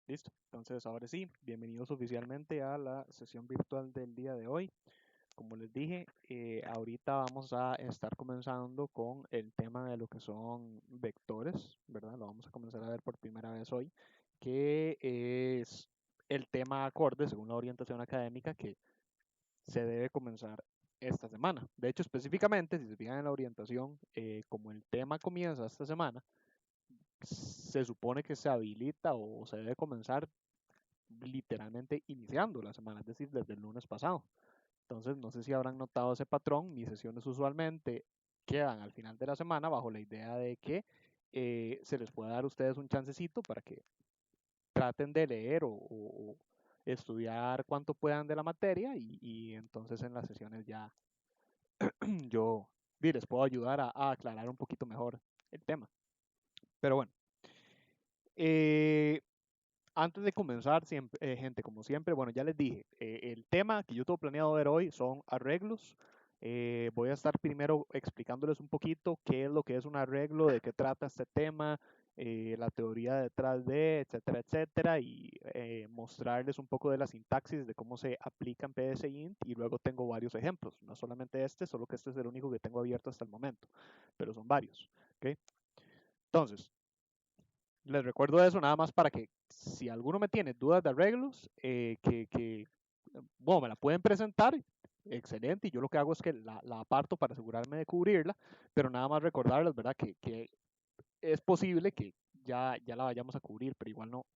Listo. Entonces, ahora sí, bienvenidos oficialmente a la sesión virtual del día de hoy. Como les dije, ahorita vamos a estar comenzando con el tema de lo que son vectores, ¿verdad? Lo vamos a comenzar a ver por primera vez hoy, que es el tema acorde, según la orientación académica, que se debe comenzar esta semana. De hecho, específicamente, si se fijan en la orientación, como el tema comienza esta semana, se supone que se habilita o se debe comenzar literalmente iniciando la semana, es decir, desde el lunes pasado. Entonces, no sé si habrán notado ese patrón. Mis sesiones usualmente quedan al final de la semana bajo la idea de que se les pueda dar a ustedes un chancecito para que traten de leer o estudiar cuanto puedan de la materia y entonces en las sesiones ya yo les puedo ayudar a aclarar un poquito mejor el tema. Pero bueno, eh, antes de comenzar, siempre, gente, como siempre, bueno, ya les dije, el tema que yo tengo planeado ver hoy son arreglos. Voy a estar primero explicándoles un poquito qué es lo que es un arreglo, de qué trata este tema, la teoría detrás de, etcétera, etcétera, y mostrarles un poco de la sintaxis de cómo se aplica en PSINT, y luego tengo varios ejemplos, no solamente este, solo que este es el único que tengo abierto hasta el momento, pero son varios, ¿ok? Entonces, les recuerdo eso nada más para que si alguno me tiene dudas de arreglos, bueno, me la pueden presentar, excelente, y yo lo que hago es que la aparto para asegurarme de cubrirla, pero nada más recordarles, ¿verdad? Que es posible que ya la vayamos a cubrir, pero igual no,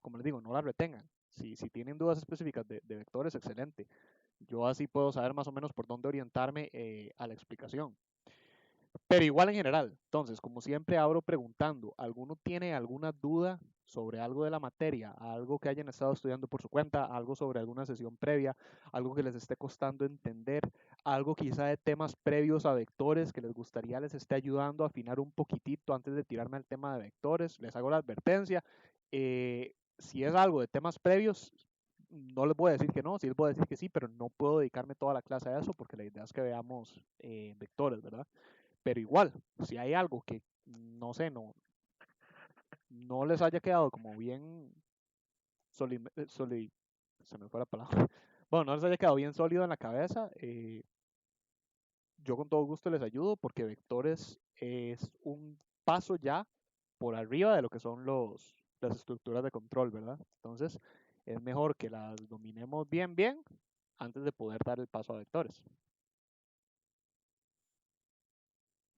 como les digo, no la retengan. Si tienen dudas específicas de vectores, excelente. Yo así puedo saber más o menos por dónde orientarme a la explicación. Pero igual en general, entonces, como siempre abro preguntando, ¿alguno tiene alguna duda sobre algo de la materia, algo que hayan estado estudiando por su cuenta, algo sobre alguna sesión previa, algo que les esté costando entender, algo quizá de temas previos a vectores que les gustaría les esté ayudando a afinar un poquitito antes de tirarme al tema de vectores? Les hago la advertencia. Si es algo de temas previos, no les voy a decir que no, sí les voy a decir que sí, pero no puedo dedicarme toda la clase a eso porque la idea es que veamos vectores, ¿verdad? Pero igual, si hay algo que no sé, no les haya quedado como bien se me fue la palabra. Bueno, no les haya quedado bien sólido en la cabeza, yo con todo gusto les ayudo porque vectores es un paso ya por arriba de lo que son las estructuras de control, ¿verdad? Entonces, es mejor que las dominemos bien antes de poder dar el paso a vectores.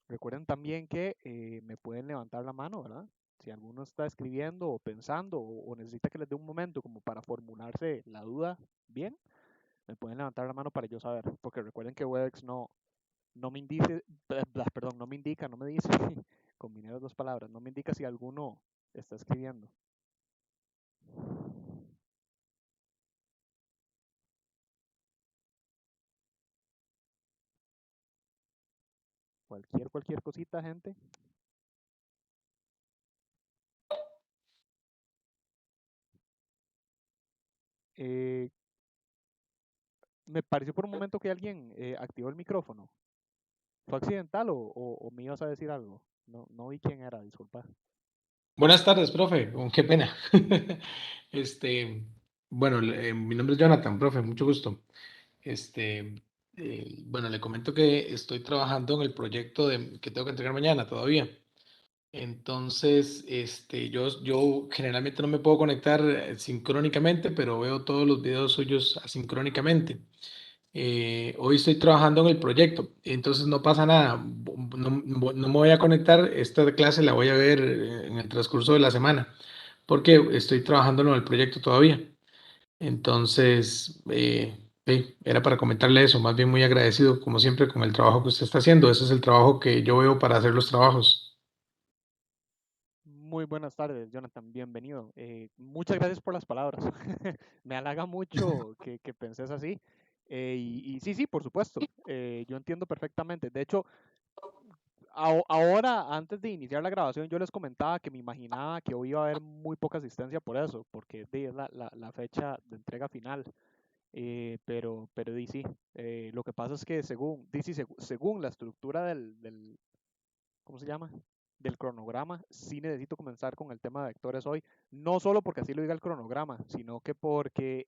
Recuerden también que me pueden levantar la mano, ¿verdad? Si alguno está escribiendo o pensando o necesita que les dé un momento como para formularse la duda bien, me pueden levantar la mano para yo saber, porque recuerden que Webex no me indica, perdón, no me indica, no me dice, combiné las dos palabras, no me indica si alguno está escribiendo. Cualquier cosita, gente. Eh, Me pareció por un momento que alguien activó el micrófono. ¿Fue accidental o me ibas a decir algo? No vi quién era, disculpa. Buenas tardes, profe. Qué pena. Este, bueno, mi nombre es Jonathan, profe, mucho gusto. Este, bueno, le comento que estoy trabajando en el proyecto que tengo que entregar mañana todavía. Entonces, yo generalmente no me puedo conectar sincrónicamente, pero veo todos los videos suyos asincrónicamente. Hoy estoy trabajando en el proyecto, entonces no pasa nada. No me voy a conectar. Esta clase la voy a ver en el transcurso de la semana, porque estoy trabajando en el proyecto todavía. Entonces, era para comentarle eso. Más bien muy agradecido, como siempre, con el trabajo que usted está haciendo. Ese es el trabajo que yo veo para hacer los trabajos. Muy buenas tardes, Jonathan, bienvenido. Muchas gracias por las palabras. Me halaga mucho que penses así. Y sí, sí, por supuesto. Yo entiendo perfectamente. De hecho, ahora, antes de iniciar la grabación, yo les comentaba que me imaginaba que hoy iba a haber muy poca asistencia por eso, porque es la fecha de entrega final. Pero sí, lo que pasa es que según la estructura ¿cómo se llama? del cronograma, sí necesito comenzar con el tema de vectores hoy, no solo porque así lo diga el cronograma, sino que porque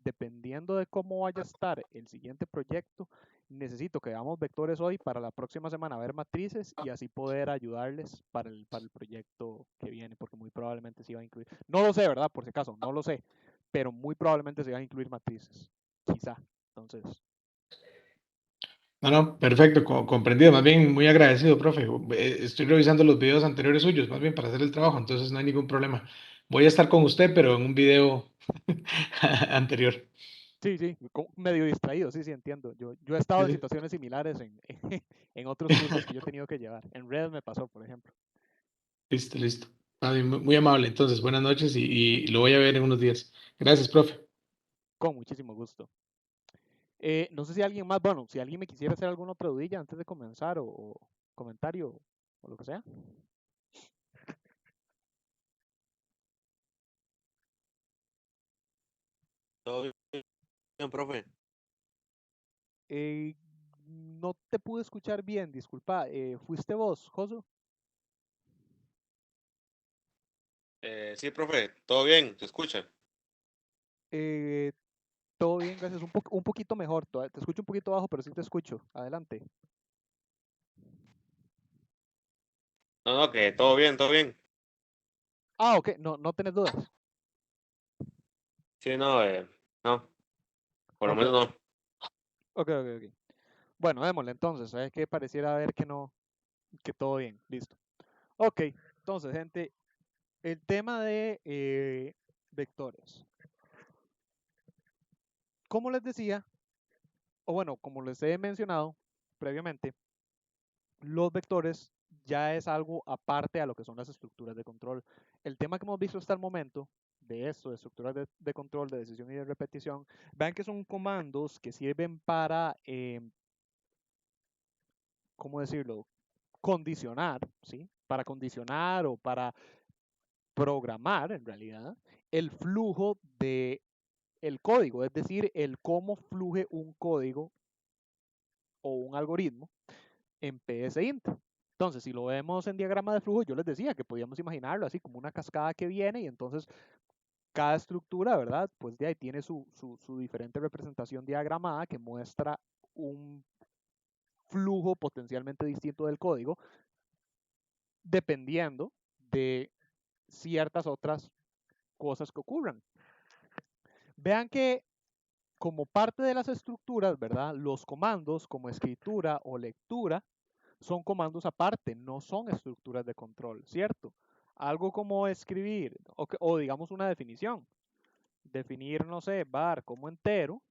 dependiendo de cómo vaya a estar el siguiente proyecto, necesito que hagamos vectores hoy para la próxima semana ver matrices y así poder ayudarles para el proyecto que viene, porque muy probablemente se va a incluir. No lo sé, ¿verdad? Por si acaso, no lo sé, pero muy probablemente se van a incluir matrices, quizá. Entonces, No, no, perfecto, comprendido. Más bien, muy agradecido, profe. Estoy revisando los videos anteriores suyos, más bien para hacer el trabajo, entonces no hay ningún problema. Voy a estar con usted, pero en un video anterior. sí, sí, medio distraído, sí, sí, entiendo. Yo he estado Sí, en sí. situaciones similares en otros cursos que yo he tenido que llevar. En Red me pasó, por ejemplo, Listo, listo. Más bien, muy amable. Entonces, buenas noches y lo voy a ver en unos días. Gracias, profe. con muchísimo gusto. No sé si alguien más, bueno, si alguien me quisiera hacer alguna otra dudilla antes de comenzar o comentario o lo que sea. Todo bien, profe. Eh, no te pude escuchar bien, disculpa. ¿Fuiste vos, Josu? Sí, profe, todo bien, ¿se escucha? Eh, todo bien, gracias. Un poquito mejor. Te escucho un poquito bajo, pero sí te escucho. Adelante. No, no, que todo bien, todo bien. Ah, ok, no, no tenés dudas. Sí, no, no, por lo Ok, menos ok, no. ok, ok, ok. Bueno, démosle entonces. Es que pareciera ver que no, que todo bien. Listo. Ok, entonces, gente, el tema de vectores. Como les decía, o bueno, como les he mencionado previamente, los vectores ya es algo aparte a lo que son las estructuras de control. El tema que hemos visto hasta el momento de esto, de estructuras de control, de decisión y de repetición, vean que son comandos que sirven para, ¿cómo decirlo? Condicionar, ¿sí? Para condicionar o para programar, en realidad, el flujo de el código, es decir, el cómo fluye un código o un algoritmo en PSINT. Entonces, si lo vemos en diagrama de flujo, yo les decía que podíamos imaginarlo así como una cascada que viene y entonces cada estructura, ¿verdad? Pues de ahí tiene su diferente representación diagramada que muestra un flujo potencialmente distinto del código dependiendo de ciertas otras cosas que ocurran. Vean que como parte de las estructuras, ¿verdad? Los comandos como escritura o lectura son comandos aparte, no son estructuras de control, ¿cierto? Algo como escribir, o digamos una definición, definir, no sé, var como entero,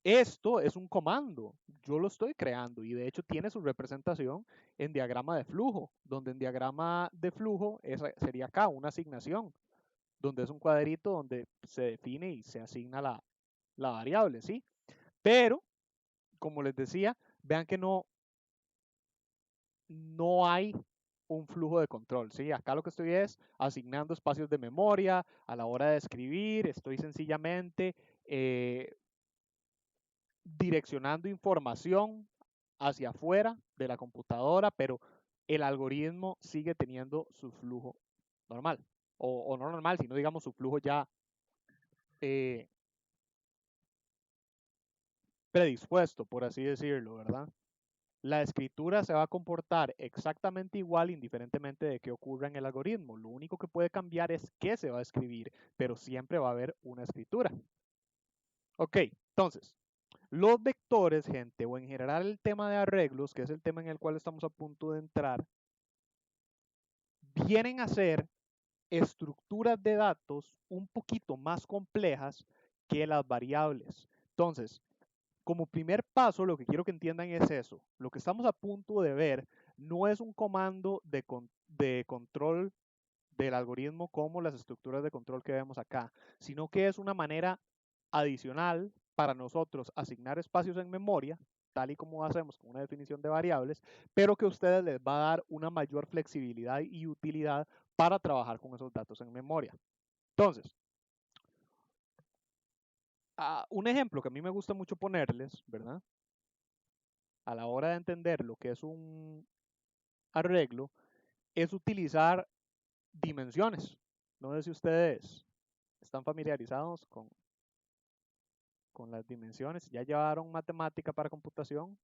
esto es un comando, yo lo estoy creando y de hecho tiene su representación en diagrama de flujo, donde en diagrama de flujo sería acá una asignación, donde es un cuadrito donde se define y se asigna la variable, ¿sí? Pero, como les decía, vean que no hay un flujo de control, ¿sí? Acá lo que estoy es asignando espacios de memoria a la hora de escribir, estoy sencillamente direccionando información hacia afuera de la computadora, pero el algoritmo sigue teniendo su flujo normal, o no normal, sino digamos su flujo ya eh, predispuesto, por así decirlo, ¿verdad? La escritura se va a comportar exactamente igual indiferentemente de qué ocurra en el algoritmo. Lo único que puede cambiar es qué se va a escribir, pero siempre va a haber una escritura. Ok, entonces, los vectores, gente, o en general el tema de arreglos, que es el tema en el cual estamos a punto de entrar, vienen a ser estructuras de datos un poquito más complejas que las variables. Entonces, como primer paso, lo que quiero que entiendan es eso. Lo que estamos a punto de ver no es un comando de control del algoritmo como las estructuras de control que vemos acá, sino que es una manera adicional para nosotros asignar espacios en memoria, tal y como hacemos con una definición de variables, pero que a ustedes les va a dar una mayor flexibilidad y utilidad para trabajar con esos datos en memoria. Entonces, un ejemplo que a mí me gusta mucho ponerles, ¿verdad? A la hora de entender lo que es arreglo es utilizar dimensiones. No sé si ustedes están familiarizados con las dimensiones. ¿Ya llevaron matemática para computación?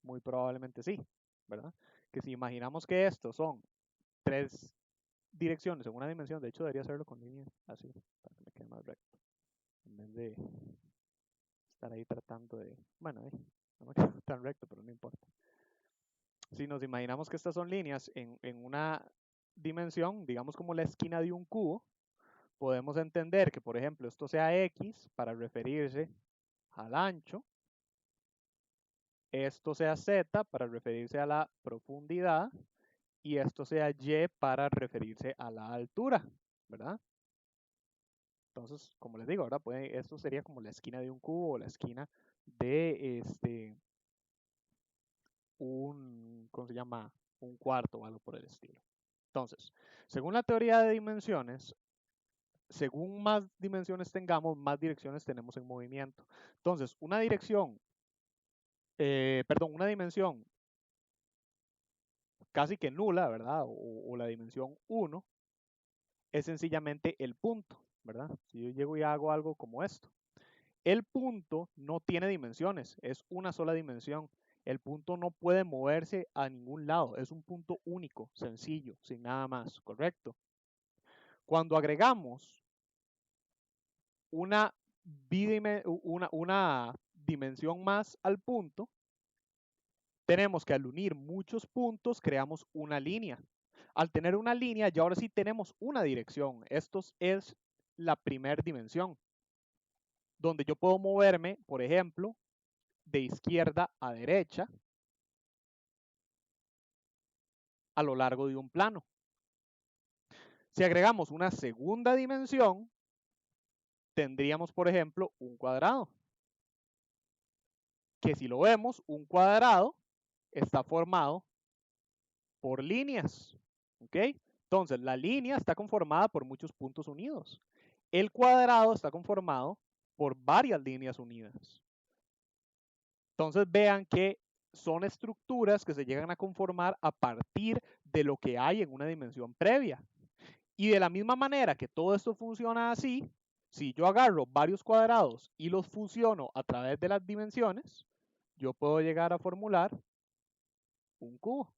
Muy probablemente sí, ¿verdad? Que si imaginamos que estos son 3 direcciones en una dimensión, de hecho debería hacerlo con líneas así, para que me quede más recto, en vez de estar ahí tratando de, bueno, no me queda tan recto, pero no importa. Si nos imaginamos que estas son líneas en una dimensión, digamos como la esquina de un cubo, podemos entender que, por ejemplo, esto sea X para referirse al ancho, esto sea Z para referirse a la profundidad y esto sea Y para referirse a la altura, ¿verdad? Entonces, como les digo, ahora esto sería como la esquina de un cubo o la esquina de ¿cómo se llama? Un cuarto o algo por el estilo. Entonces, según la teoría de dimensiones, según más dimensiones tengamos, más direcciones tenemos en movimiento. Entonces, una dimensión casi que nula, ¿verdad? O la dimensión 1 es sencillamente el punto, ¿verdad? Si yo llego y hago algo como esto. El punto no tiene dimensiones, es una sola dimensión. El punto no puede moverse a ningún lado, es un punto único, sencillo, sin nada más, ¿correcto? Cuando agregamos una, una dimensión más al punto, tenemos que al unir muchos puntos creamos una línea. Al tener una línea, ya ahora sí tenemos una dirección. Esto es la primera dimensión, donde yo puedo moverme, por ejemplo, de izquierda a derecha a lo largo de un plano. Si agregamos una segunda dimensión, tendríamos, por ejemplo, un cuadrado. Que si lo vemos, un cuadrado está formado por líneas. ¿Ok? Entonces, la línea está conformada por muchos puntos unidos. El cuadrado está conformado por varias líneas unidas. Entonces, vean que son estructuras que se llegan a conformar a partir de lo que hay en una dimensión previa. Y de la misma manera que todo esto funciona así, si yo agarro varios cuadrados y los fusiono a través de las dimensiones, yo puedo llegar a formular un cubo.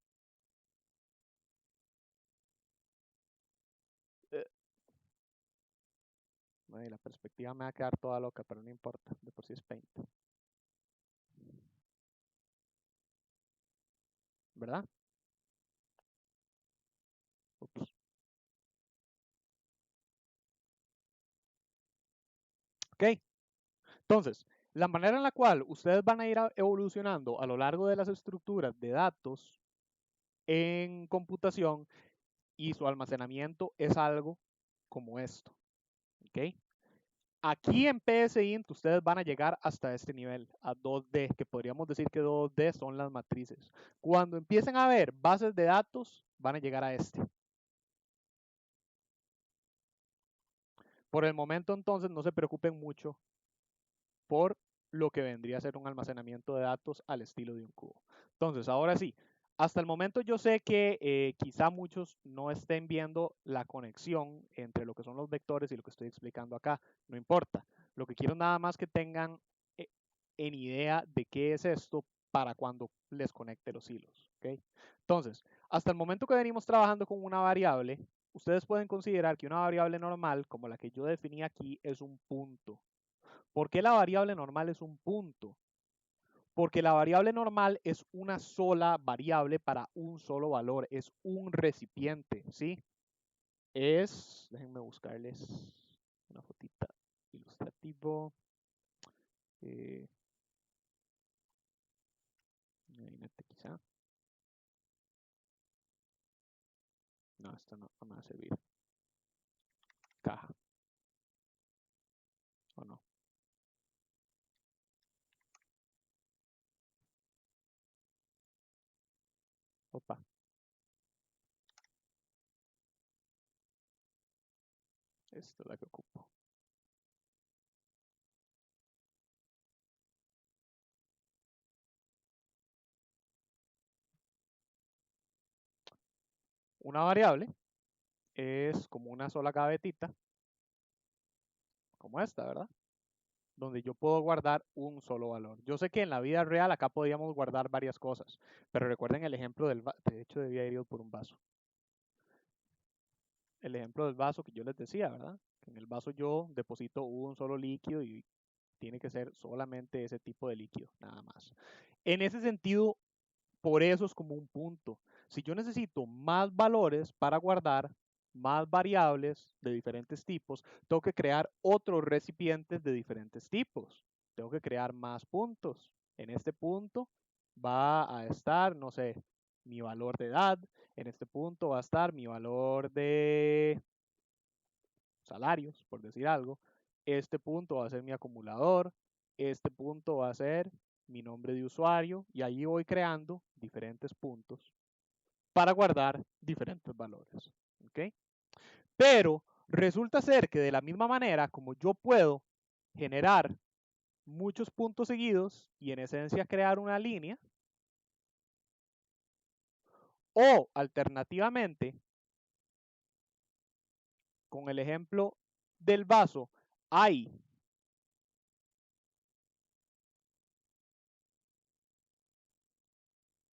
La perspectiva me va a quedar toda loca, pero no importa, de por sí es Paint. ¿Verdad? Ups. Ok, entonces, la manera en la cual ustedes van a ir evolucionando a lo largo de las estructuras de datos en computación y su almacenamiento es algo como esto. ¿Ok? Aquí en PSINT ustedes van a llegar hasta este nivel, a 2D, que podríamos decir que 2D son las matrices. Cuando empiecen a ver bases de datos, van a llegar a este. Por el momento entonces no se preocupen mucho por lo que vendría a ser un almacenamiento de datos al estilo de un cubo. Entonces, ahora sí, hasta el momento yo sé que quizá muchos no estén viendo la conexión entre lo que son los vectores y lo que estoy explicando acá. No importa. Lo que quiero nada más que tengan en idea de qué es esto para cuando les conecte los hilos. ¿Okay? Entonces, hasta el momento que venimos trabajando con una variable, ustedes pueden considerar que una variable normal, como la que yo definí aquí, es un punto. ¿Por qué la variable normal es un punto? Porque la variable normal es una sola variable para un solo valor, es un recipiente, ¿sí? Déjenme buscarles una fotita ilustrativo. Quizá. No, esto no me va a servir. Caja. ¿O no? Opa. Esta es la que ocupo. una variable es como una sola gavetita, como esta, ¿verdad? Donde yo puedo guardar un solo valor. Yo sé que en la vida real acá podríamos guardar varias cosas, pero recuerden el ejemplo del vaso. De hecho, debía ir por un vaso. El ejemplo del vaso que yo les decía, ¿verdad? En el vaso yo deposito un solo líquido y tiene que ser solamente ese tipo de líquido, nada más. En ese sentido, por eso es como un punto. Si yo necesito más valores para guardar, más variables de diferentes tipos, tengo que crear otros recipientes de diferentes tipos. Tengo que crear más puntos. En este punto va a estar, no sé, mi valor de edad. En este punto va a estar mi valor de salarios, por decir algo. Este punto va a ser mi acumulador. Este punto va a ser mi nombre de usuario. Y allí voy creando diferentes puntos para guardar diferentes valores. ¿Ok? Pero resulta ser que de la misma manera como yo puedo generar muchos puntos seguidos y en esencia crear una línea, o alternativamente, con el ejemplo del vaso, hay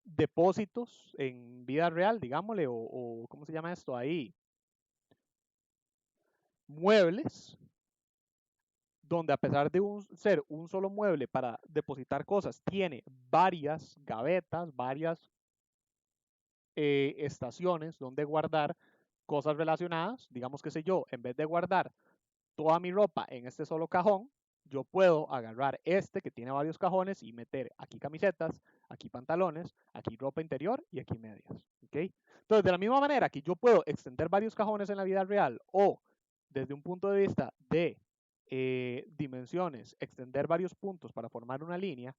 depósitos en vida real, digámosle, o ¿cómo se llama esto? Ahí, muebles, donde a pesar de ser un solo mueble para depositar cosas, tiene varias gavetas, varias estaciones donde guardar cosas relacionadas. Digamos, que sé yo, en vez de guardar toda mi ropa en este solo cajón, yo puedo agarrar este que tiene varios cajones y meter aquí camisetas, aquí pantalones, aquí ropa interior y aquí medias. ¿Okay? Entonces, de la misma manera que yo puedo extender varios cajones en la vida real o desde un punto de vista de dimensiones, extender varios puntos para formar una línea,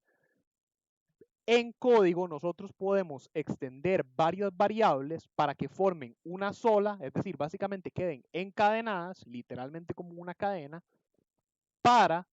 en código nosotros podemos extender varias variables para que formen una sola, es decir, básicamente queden encadenadas, literalmente como una cadena, para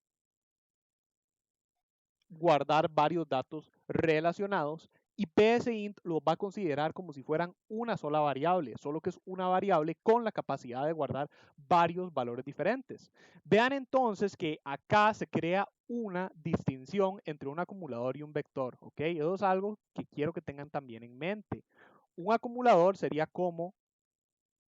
guardar varios datos relacionados, y psint los va a considerar como si fueran una sola variable, solo que es una variable con la capacidad de guardar varios valores diferentes. Vean entonces que acá se crea una distinción entre un acumulador y un vector, ¿ok? Eso es algo que quiero que tengan también en mente. Un acumulador sería como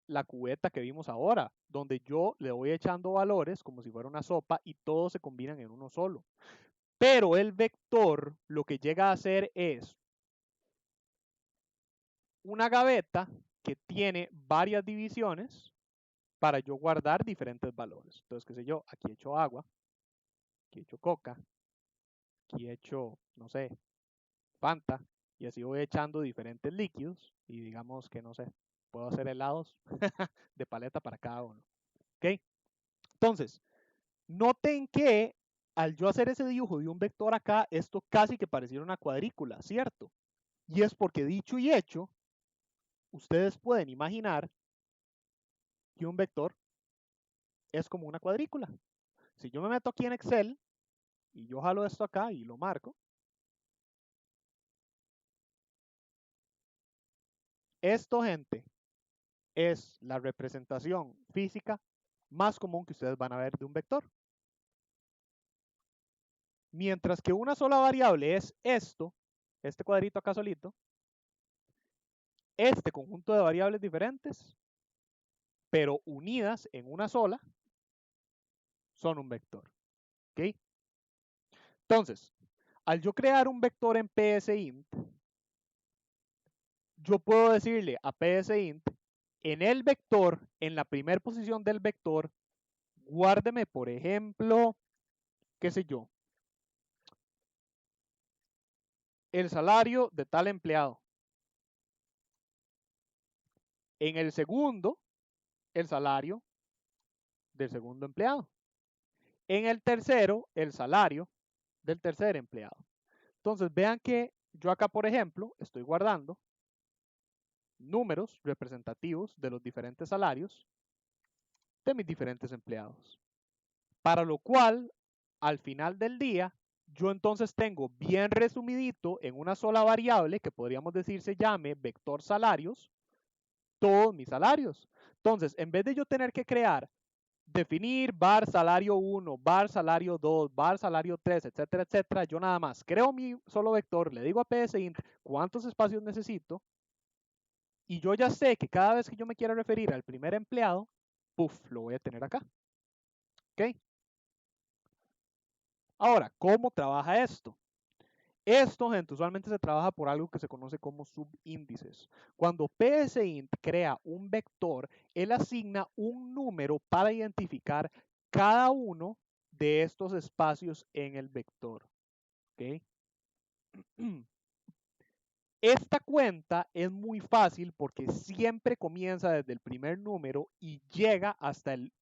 la cubeta que vimos ahora, donde yo le voy echando valores como si fuera una sopa y todos se combinan en uno solo. Pero el vector lo que llega a hacer es una gaveta que tiene varias divisiones para yo guardar diferentes valores. Entonces, qué sé yo, aquí he hecho agua, aquí he hecho coca, aquí he hecho, no sé, Fanta, y así voy echando diferentes líquidos y digamos que, no sé, puedo hacer helados de paleta para cada uno. ¿Ok? Entonces, noten que al yo hacer ese dibujo de un vector acá, esto casi que pareciera una cuadrícula, ¿cierto? Y es porque dicho y hecho, ustedes pueden imaginar que un vector es como una cuadrícula. Si yo me meto aquí en Excel y yo jalo esto acá y lo marco, esto, gente, es la representación física más común que ustedes van a ver de un vector. Mientras que una sola variable es esto, este cuadrito acá solito, este conjunto de variables diferentes, pero unidas en una sola, son un vector. ¿Ok? Entonces, al yo crear un vector en psint, yo puedo decirle a psint, en el vector, en la primera posición del vector, guárdeme, por ejemplo, qué sé yo, el salario de tal empleado. En el segundo, el salario del segundo empleado. En el tercero, el salario del tercer empleado. Entonces, vean que yo acá, por ejemplo, estoy guardando números representativos de los diferentes salarios de mis diferentes empleados. Para lo cual, al final del día, yo entonces tengo bien resumidito en una sola variable que podríamos decir se llame vector salarios, todos mis salarios. Entonces, en vez de yo tener que definir var salario 1, var salario 2, var salario 3, etcétera, etcétera, yo nada más creo mi solo vector, le digo a PSInt cuántos espacios necesito y yo ya sé que cada vez que yo me quiera referir al primer empleado, puff, lo voy a tener acá. ¿Ok? Ahora, ¿cómo trabaja esto? Esto, gente, usualmente se trabaja por algo que se conoce como subíndices. Cuando PSInt crea un vector, él asigna un número para identificar cada uno de estos espacios en el vector. ¿Okay? Esta cuenta es muy fácil porque siempre comienza desde el primer número y llega hasta el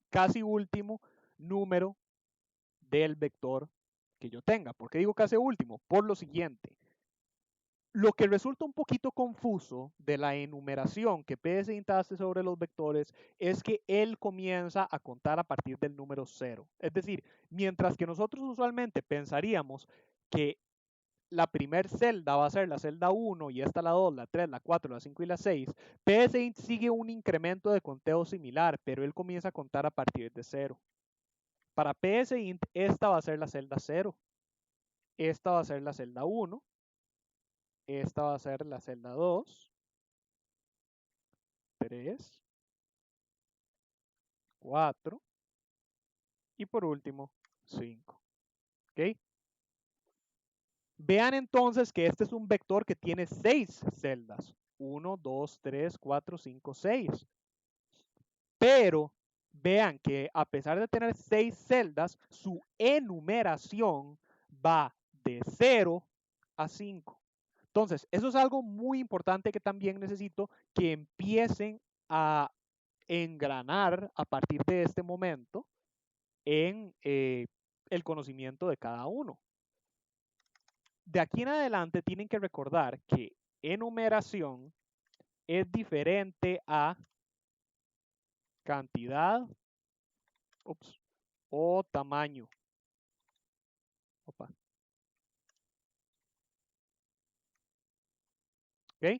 casi último número del vector que yo tenga. ¿Por qué digo casi último? Por lo siguiente. Lo que resulta un poquito confuso de la enumeración que PSInt hace sobre los vectores es que él comienza a contar a partir del número 0. Es decir, mientras que nosotros usualmente pensaríamos que la primer celda va a ser la celda 1 y esta la 2, la 3, la 4, la 5 y la 6, PSInt sigue un incremento de conteo similar, pero él comienza a contar a partir de 0. Para PSInt, esta va a ser la celda 0, esta va a ser la celda 1, esta va a ser la celda 2, 3, 4 y por último 5. ¿Ok? Vean entonces que este es un vector que tiene 6 celdas. 1, 2, 3, 4, 5, 6. Pero vean que a pesar de tener 6 celdas, su enumeración va de 0 a 5. Entonces, eso es algo muy importante que también necesito que empiecen a engranar a partir de este momento en el conocimiento de cada uno. De aquí en adelante tienen que recordar que enumeración es diferente a cantidad o tamaño. Opa. ¿Ok?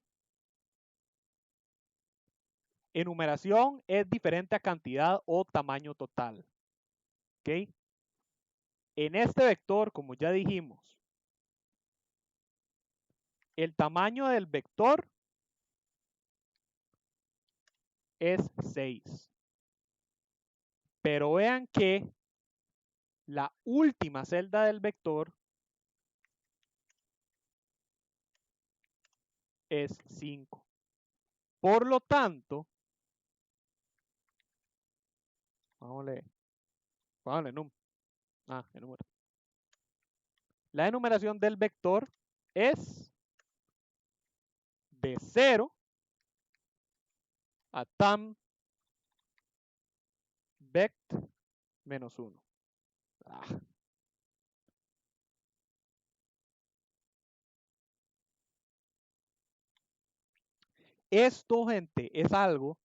Enumeración es diferente a cantidad o tamaño total. ¿Ok? En este vector, como ya dijimos, el tamaño del vector es 6. Pero vean que la última celda del vector es 5. Por lo tanto, vámonos la enumeración del vector es de 0 a tam vect menos 1. Esto, gente, es algo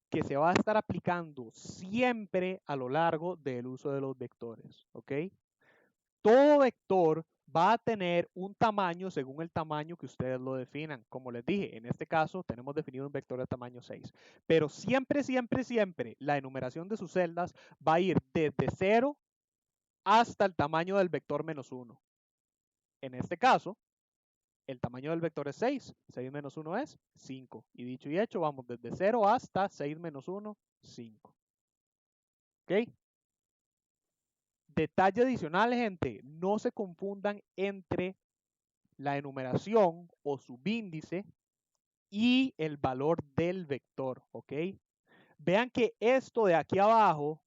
que se va a estar aplicando siempre a lo largo del uso de los vectores, ¿ok? Todo vector va a tener un tamaño según el tamaño que ustedes lo definan. Como les dije, en este caso tenemos definido un vector de tamaño 6. Pero siempre, siempre, siempre la enumeración de sus celdas va a ir desde 0 hasta el tamaño del vector menos 1. En este caso, el tamaño del vector es 6. 6 menos 1 es 5. Y dicho y hecho, vamos desde 0 hasta 6 menos 1, 5. ¿Ok? Detalle adicional, gente, no se confundan entre la enumeración o subíndice y el valor del vector, ¿ok? Vean que esto de aquí abajo,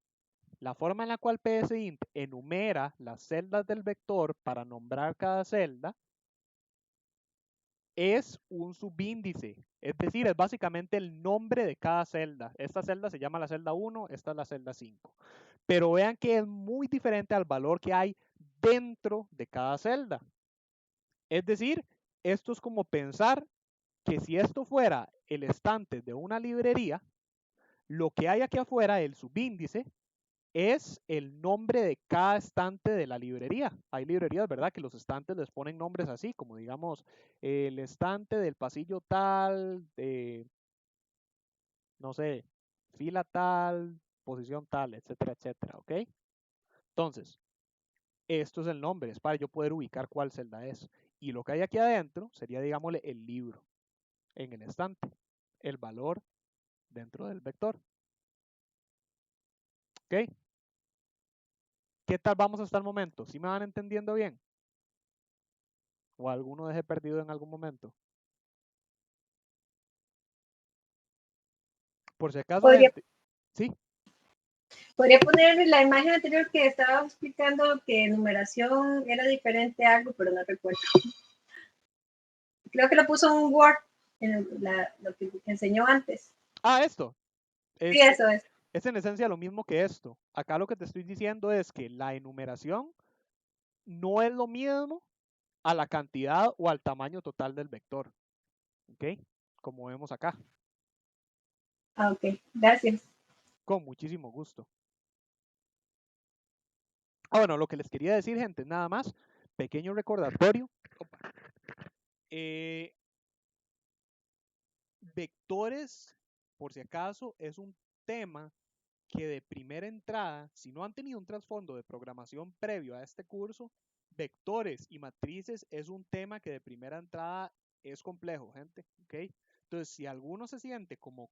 la forma en la cual PSInt enumera las celdas del vector para nombrar cada celda, es un subíndice. Es decir, es básicamente el nombre de cada celda. Esta celda se llama la celda 1, esta es la celda 5. Pero vean que es muy diferente al valor que hay dentro de cada celda. Es decir, esto es como pensar que si esto fuera el estante de una librería, lo que hay aquí afuera, el subíndice, es el nombre de cada estante de la librería. Hay librerías, ¿verdad?, que los estantes les ponen nombres así, como digamos, el estante del pasillo tal, no sé, fila tal, posición tal, etcétera, etcétera, ¿ok? Entonces, esto es el nombre, es para yo poder ubicar cuál celda es. Y lo que hay aquí adentro sería, digámosle, el libro en el estante, el valor dentro del vector, ¿ok? ¿Qué tal vamos hasta el momento? ¿Sí me van entendiendo bien? ¿O alguno dejé perdido en algún momento? Por si acaso, Podría, gente. ¿Sí? podría poner la imagen anterior que estaba explicando que numeración era diferente a algo, pero no recuerdo. Creo que lo puso en un Word, en lo que enseñó antes. Ah, esto. Sí, eso es. Es en esencia lo mismo que esto. Acá lo que te estoy diciendo es que la enumeración no es lo mismo a la cantidad o al tamaño total del vector. ¿Ok? Como vemos acá. Ah, ok, gracias. Con muchísimo gusto. Ah, bueno, lo que les quería decir, gente, nada más, pequeño recordatorio. Vectores, por si acaso, es un tema que de primera entrada, si no han tenido un trasfondo de programación previo a este curso, vectores y matrices es un tema que de primera entrada es complejo, gente, ¿ok? Entonces, si alguno se siente como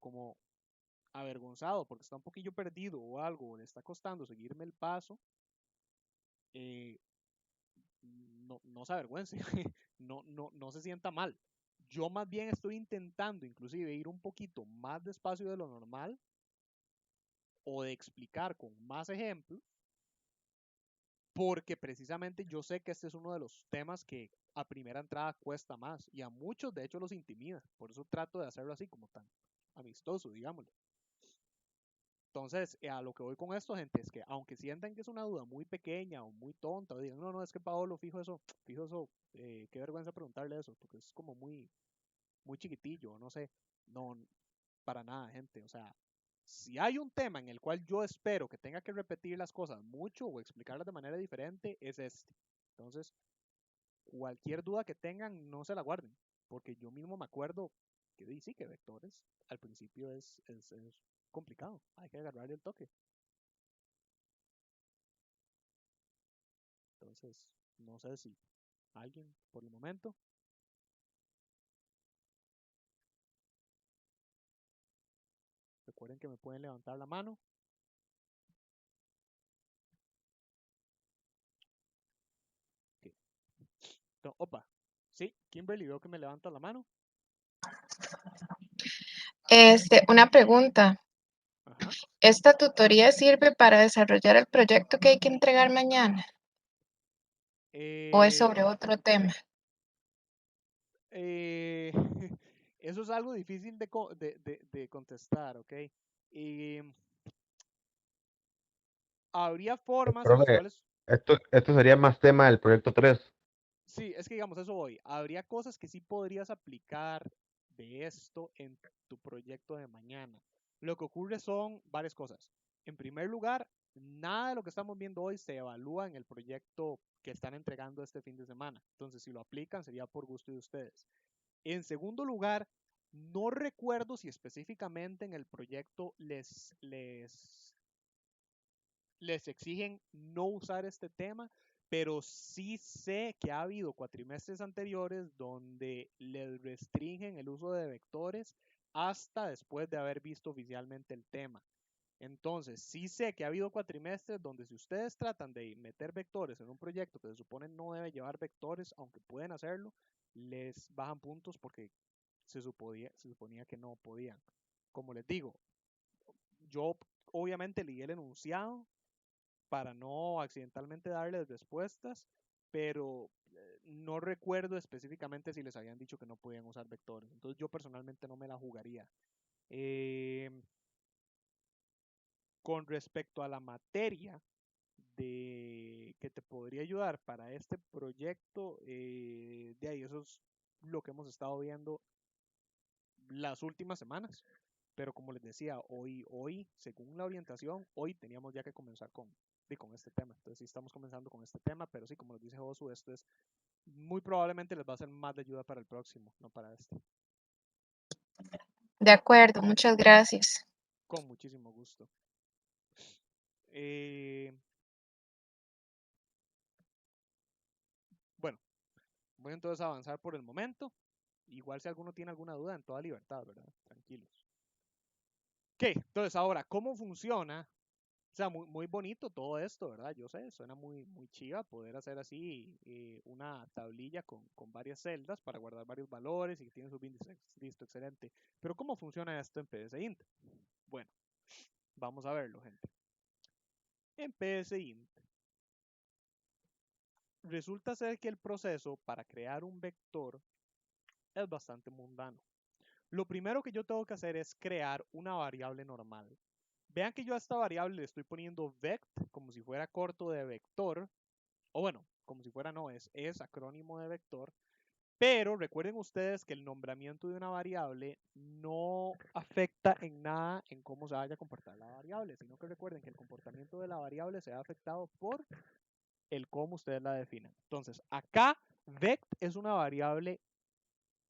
avergonzado porque está un poquillo perdido o algo, o le está costando seguirme el paso, eh, no se avergüence, no se sienta mal. Yo más bien estoy intentando inclusive ir un poquito más despacio de lo normal o de explicar con más ejemplos, porque precisamente yo sé que este es uno de los temas que a primera entrada cuesta más y a muchos de hecho los intimida. Por eso trato de hacerlo así como tan amistoso, digámoslo. Entonces, a lo que voy con esto, gente, es que aunque sientan que es una duda muy pequeña o muy tonta, o digan, no, es que Paolo, fijo eso, qué vergüenza preguntarle eso, porque es como muy chiquitillo, no sé, no, para nada, gente, o sea, si hay un tema en el cual yo espero que tenga que repetir las cosas mucho o explicarlas de manera diferente, es este. Entonces, cualquier duda que tengan, no se la guarden, porque yo mismo me acuerdo que sí, que vectores al principio es complicado, hay que agarrar el toque. Entonces, no sé si alguien por el momento. Recuerden que me pueden levantar la mano. Okay. Entonces, opa. Sí, Kimberly, veo que me levanta la mano. Una pregunta. Ajá. ¿Esta tutoría sirve para desarrollar el proyecto que hay que entregar mañana? ¿O es sobre otro tema? Eso es algo difícil de contestar, ¿ok? Y habría formas en las Profe, cuales, esto sería más tema del proyecto 3. sí, es que digamos, eso voy. Habría cosas que sí podrías aplicar de esto en tu proyecto de mañana. Lo que ocurre son varias cosas. En primer lugar, nada de lo que estamos viendo hoy se evalúa en el proyecto que están entregando este fin de semana. Entonces, si lo aplican, sería por gusto de ustedes. En segundo lugar, no recuerdo si específicamente en el proyecto les exigen no usar este tema, pero sí sé que ha habido cuatrimestres anteriores donde les restringen el uso de vectores hasta después de haber visto oficialmente el tema. Entonces, sí sé que ha habido cuatrimestres donde si ustedes tratan de meter vectores en un proyecto que se supone no debe llevar vectores, aunque pueden hacerlo, les bajan puntos porque se suponía que no podían. Como les digo, yo obviamente leí el enunciado para no accidentalmente darles respuestas, pero no recuerdo específicamente si les habían dicho que no podían usar vectores. Entonces yo personalmente no me la jugaría. Eh, con respecto a la materia que te podría ayudar para este proyecto, de ahí eso es lo que hemos estado viendo las últimas semanas. Pero como les decía, hoy, según la orientación, hoy teníamos ya que comenzar con este tema. Entonces sí estamos comenzando con este tema, pero sí, como les dice Josu, esto es muy probablemente les va a ser más de ayuda para el próximo, no para este. De acuerdo, muchas gracias. Con muchísimo gusto. Bueno, voy entonces a avanzar por el momento. Igual si alguno tiene alguna duda, en toda libertad, ¿verdad? Tranquilos. Ok, entonces ahora, ¿cómo funciona? O sea, muy bonito todo esto, ¿verdad? Yo sé, suena muy chiva poder hacer así una tablilla con varias celdas para guardar varios valores y que tiene sus índices. Listo, excelente. Pero ¿cómo funciona esto en PSInt? Bueno, vamos a verlo, gente. En PSInt, resulta ser que el proceso para crear un vector es bastante mundano. Lo primero que yo tengo que hacer es crear una variable normal. Vean que yo a esta variable le estoy poniendo vect como si fuera corto de vector, o bueno, como si fuera no, es acrónimo de vector, pero recuerden ustedes que el nombramiento de una variable no afecta en nada en cómo se vaya a comportar la variable, sino que recuerden que el comportamiento de la variable se ha afectado por el cómo ustedes la definen. Entonces, acá vect es una variable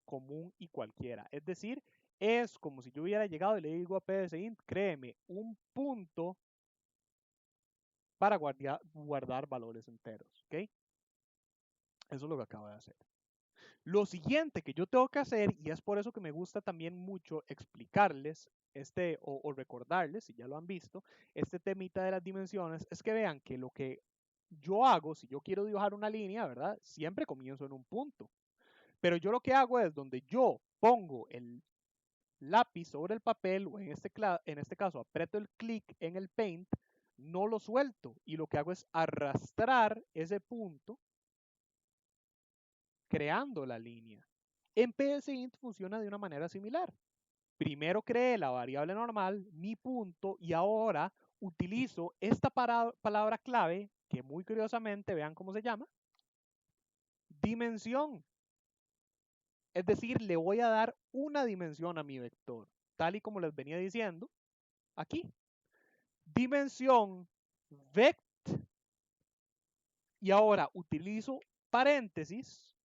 común y cualquiera, es decir, es como si yo hubiera llegado y le digo a PSInt, créeme un punto para guardar valores enteros, ¿ok? Eso es lo que acabo de hacer. Lo siguiente que yo tengo que hacer, y es por eso que me gusta también mucho explicarles o recordarles, si ya lo han visto, este temita de las dimensiones, es que vean que lo que yo hago, si yo quiero dibujar una línea, ¿verdad? Siempre comienzo en un punto. Pero yo lo que hago es donde yo pongo el lápiz sobre el papel, o en este caso aprieto el clic en el paint, no lo suelto y lo que hago es arrastrar ese punto creando la línea. En PSInt funciona de una manera similar. Primero creé la variable normal, mi punto, y ahora utilizo esta palabra clave que muy curiosamente, vean cómo se llama, dimensión. Es decir, le voy a dar una dimensión a mi vector, tal y como les venía diciendo aquí. Dimensión vect, y ahora utilizo paréntesis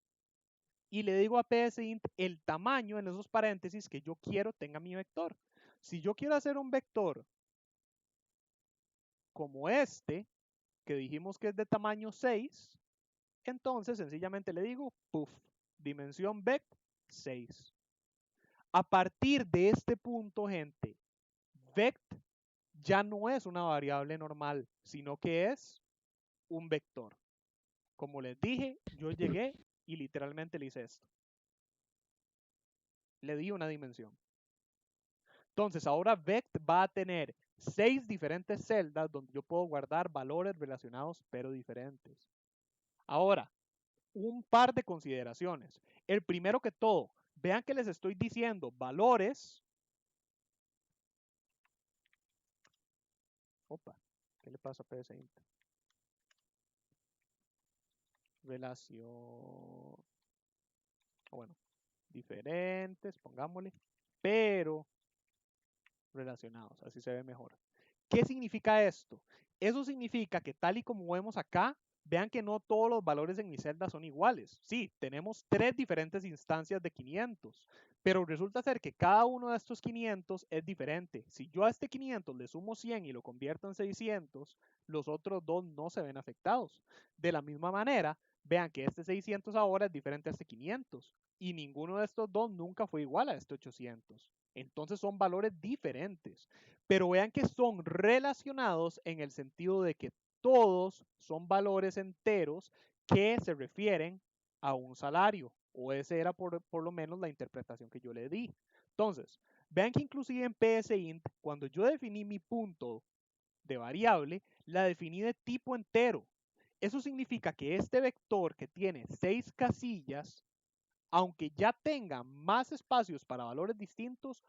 y le digo a PSInt el tamaño en esos paréntesis que yo quiero tenga mi vector. Si yo quiero hacer un vector como este, que dijimos que es de tamaño 6, entonces sencillamente le digo, puff, dimensión vect 6. A partir de este punto, gente, vect ya no es una variable normal, sino que es un vector. Como les dije, yo llegué y literalmente le hice esto. Le di una dimensión. Entonces, ahora vect va a tener 6 diferentes celdas donde yo puedo guardar valores relacionados pero diferentes. Ahora, un par de consideraciones. El primero que todo, vean que les estoy diciendo valores. Opa, ¿qué le pasa a PSInt? Relación. Bueno, diferentes, pongámosle, pero relacionados, así se ve mejor. ¿Qué significa esto? Eso significa que tal y como vemos acá, vean que no todos los valores en mi celda son iguales. Sí, tenemos 3 diferentes instancias de 500, pero resulta ser que cada uno de estos 500 es diferente. Si yo a este 500 le sumo 100 y lo convierto en 600, los otros dos no se ven afectados. De la misma manera, vean que este 600 ahora es diferente a este 500 y ninguno de estos dos nunca fue igual a este 800. Entonces son valores diferentes, pero vean que son relacionados en el sentido de que todos son valores enteros que se refieren a un salario, o esa era por lo menos la interpretación que yo le di. Entonces, vean que inclusive en PSInt, cuando yo definí mi punto de variable, la definí de tipo entero. Eso significa que este vector que tiene 6 casillas, aunque ya tenga más espacios para valores distintos,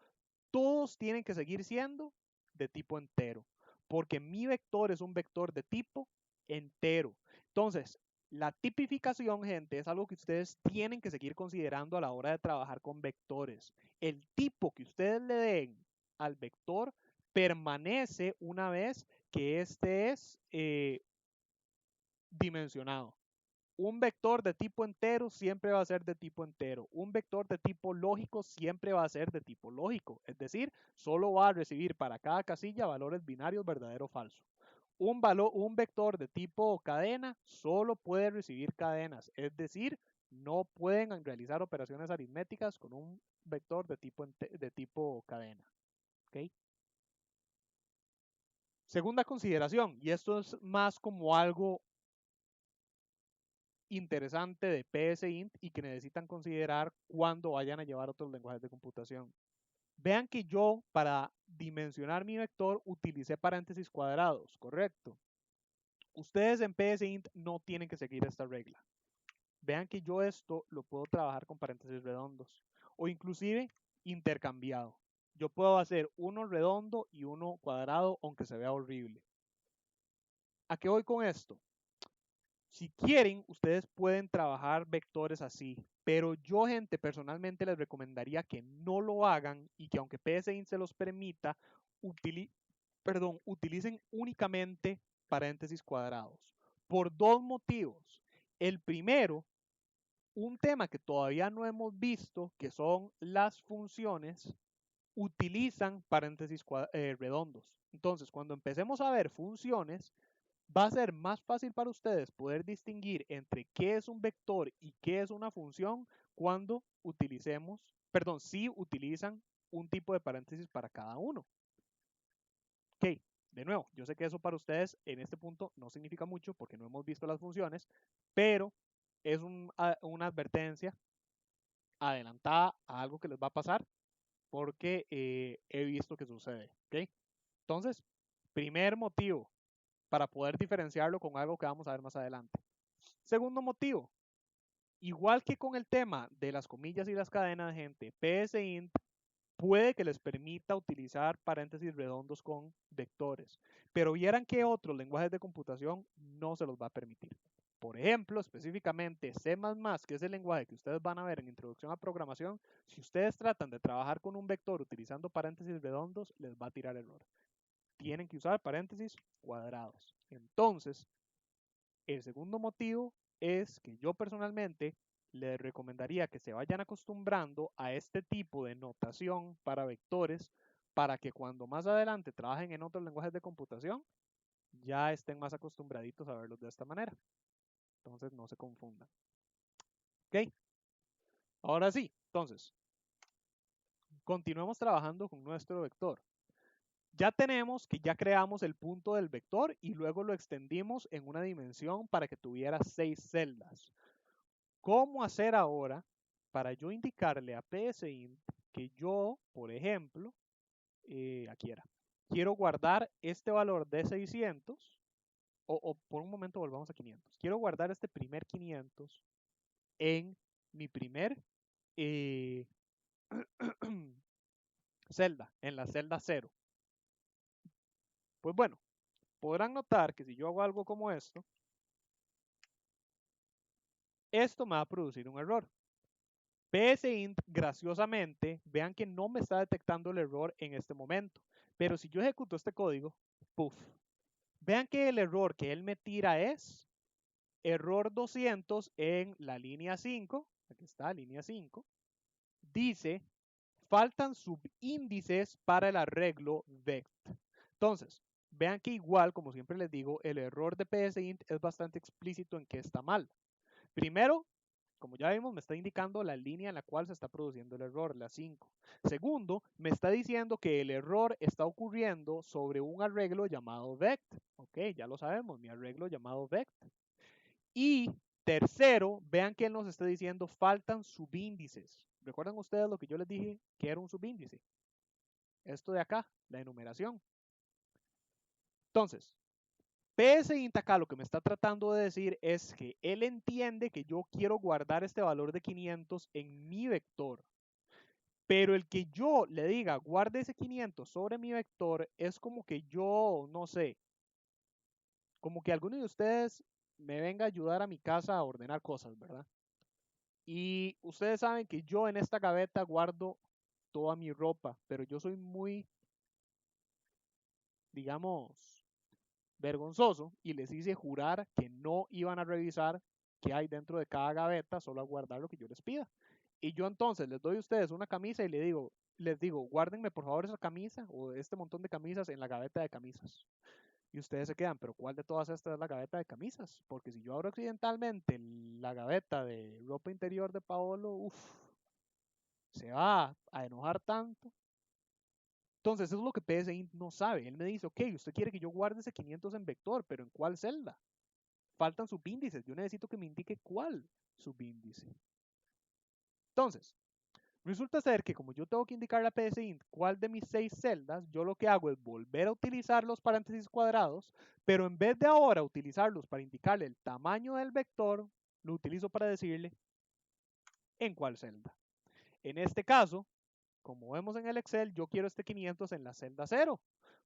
todos tienen que seguir siendo de tipo entero, porque mi vector es un vector de tipo entero. Entonces, la tipificación, gente, es algo que ustedes tienen que seguir considerando a la hora de trabajar con vectores. El tipo que ustedes le den al vector permanece una vez que este es dimensionado. Un vector de tipo entero siempre va a ser de tipo entero. Un vector de tipo lógico siempre va a ser de tipo lógico. Es decir, solo va a recibir para cada casilla valores binarios verdadero o falso. Un vector de tipo cadena solo puede recibir cadenas. Es decir, no pueden realizar operaciones aritméticas con un vector de tipo cadena. ¿Okay? Segunda consideración, y esto es más como algo interesante de PSINT y que necesitan considerar cuando vayan a llevar otros lenguajes de computación. Vean que yo para dimensionar mi vector utilicé paréntesis cuadrados, ¿correcto? Ustedes en PSINT no tienen que seguir esta regla. Vean que yo esto lo puedo trabajar con paréntesis redondos o inclusive intercambiado. Yo puedo hacer uno redondo y uno cuadrado aunque se vea horrible. ¿A qué voy con esto? Si quieren, ustedes pueden trabajar vectores así, pero yo, gente, personalmente les recomendaría que no lo hagan y que aunque PSINT se los permita, utilicen únicamente paréntesis cuadrados. Por dos motivos. El primero, un tema que todavía no hemos visto, que son las funciones, utilizan paréntesis redondos. Entonces, cuando empecemos a ver funciones, va a ser más fácil para ustedes poder distinguir entre qué es un vector y qué es una función cuando si utilizan un tipo de paréntesis para cada uno. Ok, de nuevo, yo sé que eso para ustedes en este punto no significa mucho porque no hemos visto las funciones, pero es una advertencia adelantada a algo que les va a pasar porque he visto que sucede. ¿Okay? Entonces, primer motivo para poder diferenciarlo con algo que vamos a ver más adelante. Segundo motivo, igual que con el tema de las comillas y las cadenas, gente, PSINT puede que les permita utilizar paréntesis redondos con vectores, pero vieran que otros lenguajes de computación no se los va a permitir. Por ejemplo, específicamente C++, que es el lenguaje que ustedes van a ver en Introducción a Programación, si ustedes tratan de trabajar con un vector utilizando paréntesis redondos, les va a tirar error. Tienen que usar paréntesis cuadrados. Entonces, el segundo motivo es que yo personalmente les recomendaría que se vayan acostumbrando a este tipo de notación para vectores para que cuando más adelante trabajen en otros lenguajes de computación ya estén más acostumbraditos a verlos de esta manera. Entonces no se confundan. ¿Ok? Ahora sí, entonces, continuemos trabajando con nuestro vector. Ya tenemos que ya creamos el punto del vector y luego lo extendimos en una dimensión para que tuviera 6 celdas. ¿Cómo hacer ahora para yo indicarle a PSINT que yo, por ejemplo, aquí era, quiero guardar este valor de 600 o por un momento volvamos a 500. Quiero guardar este primer 500 en mi primer celda, en la celda 0. Pues bueno, podrán notar que si yo hago algo como esto me va a producir un error. PSINT, graciosamente, vean que no me está detectando el error en este momento. Pero si yo ejecuto este código, puff, vean que el error que él me tira es error 200 en la línea 5. Aquí está, línea 5. Dice, faltan subíndices para el arreglo vect. Entonces, vean que igual, como siempre les digo, el error de PSINT es bastante explícito en que está mal. Primero, como ya vimos, me está indicando la línea en la cual se está produciendo el error, la 5. Segundo, me está diciendo que el error está ocurriendo sobre un arreglo llamado vect. Ok, ya lo sabemos, mi arreglo llamado vect. Y tercero, vean que él nos está diciendo faltan subíndices. ¿Recuerdan ustedes lo que yo les dije que era un subíndice? Esto de acá, la enumeración. Entonces, PSINT acá lo que me está tratando de decir es que él entiende que yo quiero guardar este valor de 500 en mi vector. Pero el que yo le diga guarde ese 500 sobre mi vector es como que yo, no sé, como que alguno de ustedes me venga a ayudar a mi casa a ordenar cosas, ¿verdad? Y ustedes saben que yo en esta gaveta guardo toda mi ropa, pero yo soy muy, digamos, vergonzoso y les hice jurar que no iban a revisar qué hay dentro de cada gaveta, solo a guardar lo que yo les pida. Y yo entonces les doy a ustedes una camisa y les digo, guárdenme por favor esa camisa o este montón de camisas en la gaveta de camisas. Y ustedes se quedan, pero ¿cuál de todas estas es la gaveta de camisas? Porque si yo abro accidentalmente la gaveta de ropa interior de Paolo, se va a enojar tanto. Entonces, eso es lo que PSINT no sabe. Él me dice, ok, usted quiere que yo guarde ese 500 en vector, pero ¿en cuál celda? Faltan subíndices. Yo necesito que me indique cuál subíndice. Entonces, resulta ser que como yo tengo que indicarle a PSINT cuál de mis 6 celdas, yo lo que hago es volver a utilizar los paréntesis cuadrados, pero en vez de ahora utilizarlos para indicarle el tamaño del vector, lo utilizo para decirle en cuál celda. En este caso, como vemos en el Excel, yo quiero este 500 en la celda 0.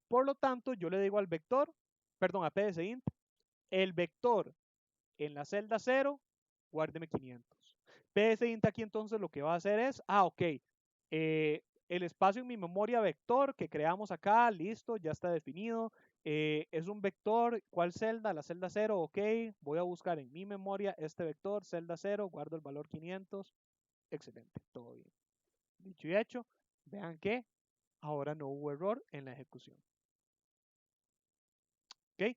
Por lo tanto, yo le digo al vector, perdón, a PSINT, el vector en la celda 0, guárdeme 500. PSINT aquí entonces lo que va a hacer es, ok, el espacio en mi memoria vector que creamos acá, listo, ya está definido. Es un vector, ¿cuál celda? La celda 0, ok, voy a buscar en mi memoria este vector, celda 0, guardo el valor 500, excelente, todo bien. Dicho y hecho, vean que ahora no hubo error en la ejecución. ¿Ok?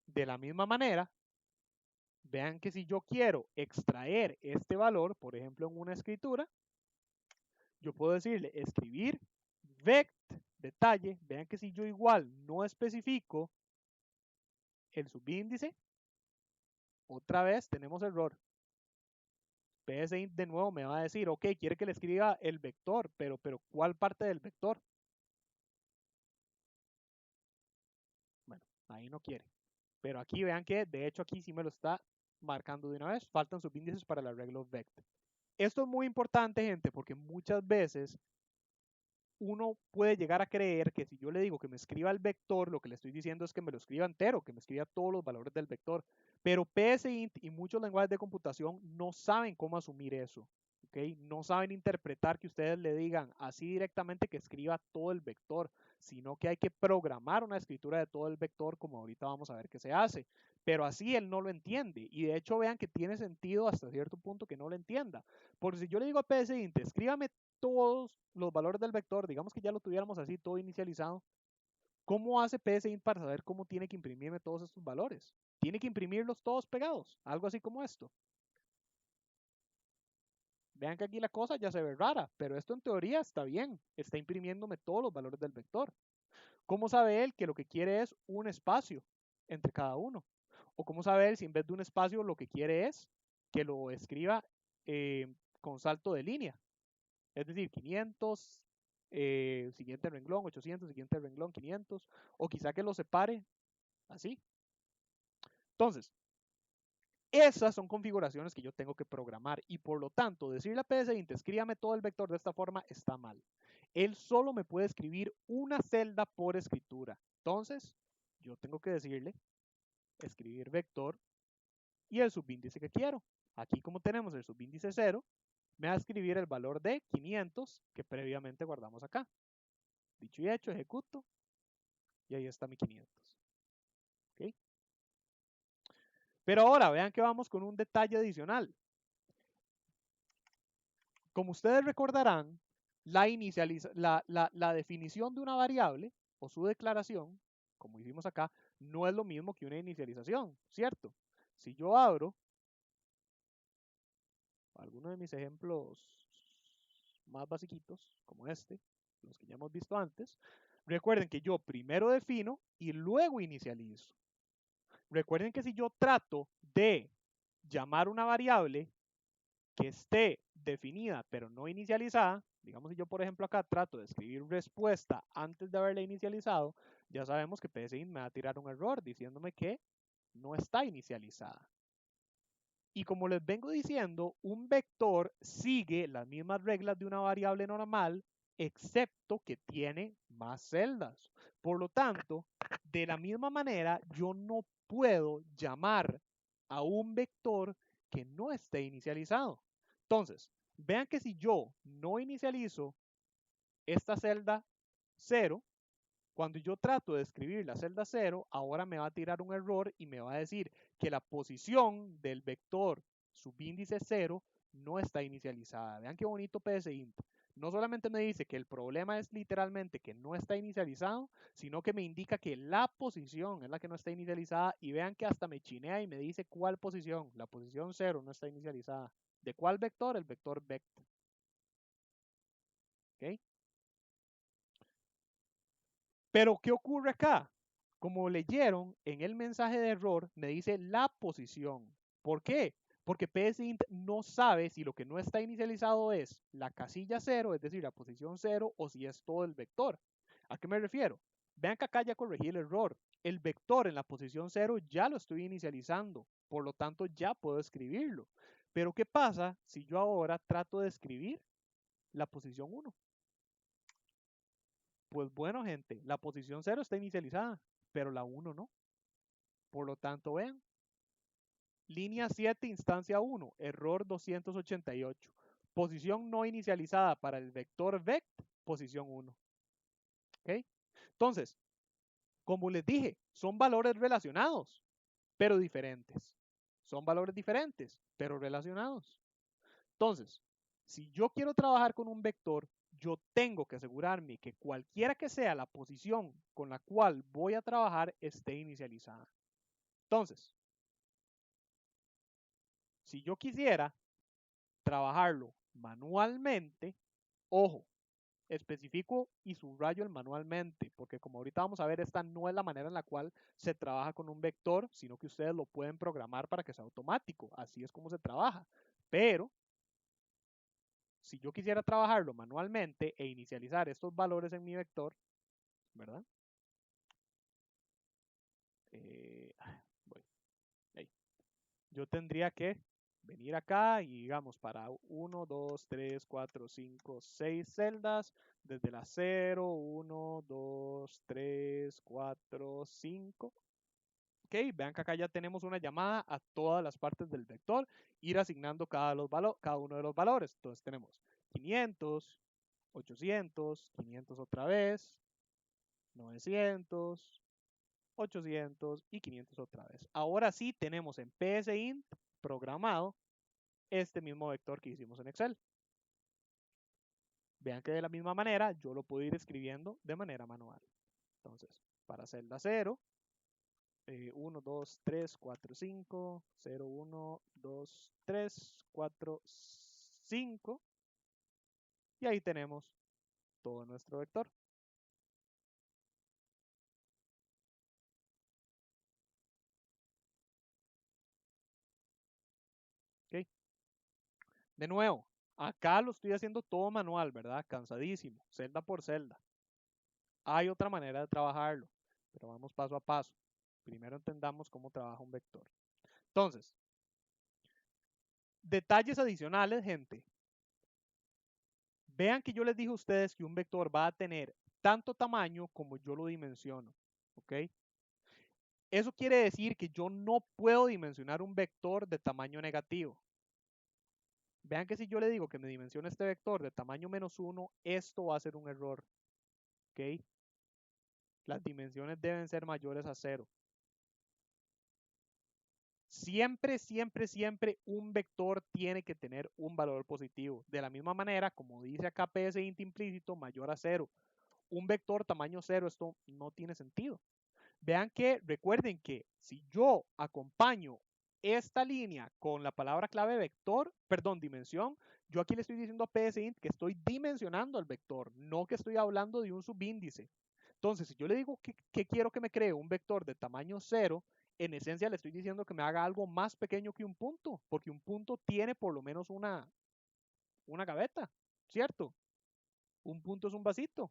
De la misma manera, vean que si yo quiero extraer este valor, por ejemplo en una escritura, yo puedo decirle escribir vect detalle. Vean que si yo igual no especifico el subíndice, otra vez tenemos error. PSINT de nuevo me va a decir, ok, quiere que le escriba el vector, pero ¿cuál parte del vector? Bueno, ahí no quiere. Pero aquí vean que, de hecho, aquí sí me lo está marcando de una vez. Faltan subíndices para el arreglo vect. Esto es muy importante, gente, porque muchas veces uno puede llegar a creer que si yo le digo que me escriba el vector, lo que le estoy diciendo es que me lo escriba entero, que me escriba todos los valores del vector. Pero PSINT y muchos lenguajes de computación no saben cómo asumir eso. ¿Okay? No saben interpretar que ustedes le digan así directamente que escriba todo el vector, sino que hay que programar una escritura de todo el vector, como ahorita vamos a ver qué se hace. Pero así él no lo entiende. Y de hecho vean que tiene sentido hasta cierto punto que no lo entienda. Porque si yo le digo a PSINT, escríbame todos los valores del vector, digamos que ya lo tuviéramos así todo inicializado, ¿cómo hace PSINT para saber cómo tiene que imprimirme todos estos valores? Tiene que imprimirlos todos pegados, algo así como esto. Vean que aquí la cosa ya se ve rara, pero esto en teoría está bien, está imprimiéndome todos los valores del vector. ¿Cómo sabe él que lo que quiere es un espacio entre cada uno? ¿O cómo sabe él si en vez de un espacio lo que quiere es que lo escriba con salto de línea? Es decir, 500, siguiente renglón, 800, siguiente renglón, 500, o quizá que lo separe así. Entonces, esas son configuraciones que yo tengo que programar y por lo tanto decirle a PSINT, escríbame todo el vector de esta forma está mal. Él solo me puede escribir una celda por escritura. Entonces, yo tengo que decirle escribir vector y el subíndice que quiero. Aquí como tenemos el subíndice 0, me va a escribir el valor de 500 que previamente guardamos acá. Dicho y hecho, ejecuto y ahí está mi 500. ¿Okay? Pero ahora vean que vamos con un detalle adicional. Como ustedes recordarán, la definición de una variable o su declaración, como hicimos acá, no es lo mismo que una inicialización, ¿cierto? Si yo abro algunos de mis ejemplos más basiquitos, como este, los que ya hemos visto antes, recuerden que yo primero defino y luego inicializo. Recuerden que si yo trato de llamar una variable que esté definida pero no inicializada, digamos si yo por ejemplo acá trato de escribir respuesta antes de haberla inicializado, ya sabemos que PSINT me va a tirar un error diciéndome que no está inicializada. Y como les vengo diciendo, un vector sigue las mismas reglas de una variable normal, excepto que tiene más celdas. Por lo tanto, de la misma manera, yo no puedo llamar a un vector que no esté inicializado. Entonces, vean que si yo no inicializo esta celda 0, Cuando yo trato de escribir la celda 0, ahora me va a tirar un error y me va a decir que la posición del vector subíndice 0 no está inicializada. Vean qué bonito PSINT. No solamente me dice que el problema es literalmente que no está inicializado, sino que me indica que la posición es la que no está inicializada. Y vean que hasta me chinea y me dice cuál posición. La posición 0 no está inicializada. ¿De cuál vector? El vector vect. ¿Ok? Pero, ¿qué ocurre acá? Como leyeron, en el mensaje de error me dice la posición. ¿Por qué? Porque PSINT no sabe si lo que no está inicializado es la casilla 0, es decir, la posición 0, o si es todo el vector. ¿A qué me refiero? Vean que acá ya corregí el error. El vector en la posición 0 ya lo estoy inicializando, por lo tanto ya puedo escribirlo. Pero ¿qué pasa si yo ahora trato de escribir la posición 1? Pues bueno, gente, la posición 0 está inicializada, pero la 1 no. Por lo tanto, vean, línea 7, instancia 1, error 288. Posición no inicializada para el vector vect, posición 1. ¿Ok? Entonces, como les dije, son valores relacionados, pero diferentes. Son valores diferentes, pero relacionados. Entonces, si yo quiero trabajar con un vector, yo tengo que asegurarme que cualquiera que sea la posición con la cual voy a trabajar esté inicializada. Entonces, si yo quisiera trabajarlo manualmente, ojo, especifico y subrayo el manualmente, porque como ahorita vamos a ver, esta no es la manera en la cual se trabaja con un vector, sino que ustedes lo pueden programar para que sea automático. Así es como se trabaja. Pero si yo quisiera trabajarlo manualmente e inicializar estos valores en mi vector, ¿verdad? Voy. Ahí. Yo tendría que venir acá y digamos para 1, 2, 3, 4, 5, 6 celdas, desde la 0, 1, 2, 3, 4, 5. Ok, vean que acá ya tenemos una llamada a todas las partes del vector, ir asignando cada uno de los valores. Entonces tenemos 500, 800, 500 otra vez, 900, 800 y 500 otra vez. Ahora sí tenemos en PSINT programado este mismo vector que hicimos en Excel. Vean que de la misma manera yo lo puedo ir escribiendo de manera manual. Entonces, para celda 0, 1, 2, 3, 4, 5, 0, 1, 2, 3, 4, 5. Y ahí tenemos todo nuestro vector. ¿Ok? De nuevo, acá lo estoy haciendo todo manual, ¿verdad? Cansadísimo, celda por celda. Hay otra manera de trabajarlo, pero vamos paso a paso. Primero entendamos cómo trabaja un vector. Entonces, detalles adicionales, gente. Vean que yo les dije a ustedes que un vector va a tener tanto tamaño como yo lo dimensiono. ¿Ok? Eso quiere decir que yo no puedo dimensionar un vector de tamaño negativo. Vean que si yo le digo que me dimensione este vector de tamaño -1, esto va a ser un error. ¿Ok? Las dimensiones deben ser mayores a 0. Siempre, siempre, siempre un vector tiene que tener un valor positivo. De la misma manera, como dice acá PSINT implícito, mayor a 0. Un vector tamaño 0, esto no tiene sentido. Vean que, recuerden que si yo acompaño esta línea con la palabra clave vector, perdón, dimensión, yo aquí le estoy diciendo a PSINT que estoy dimensionando el vector, no que estoy hablando de un subíndice. Entonces, si yo le digo que quiero que me cree un vector de tamaño 0, en esencia le estoy diciendo que me haga algo más pequeño que un punto, porque un punto tiene por lo menos una gaveta, ¿cierto? Un punto es un vasito.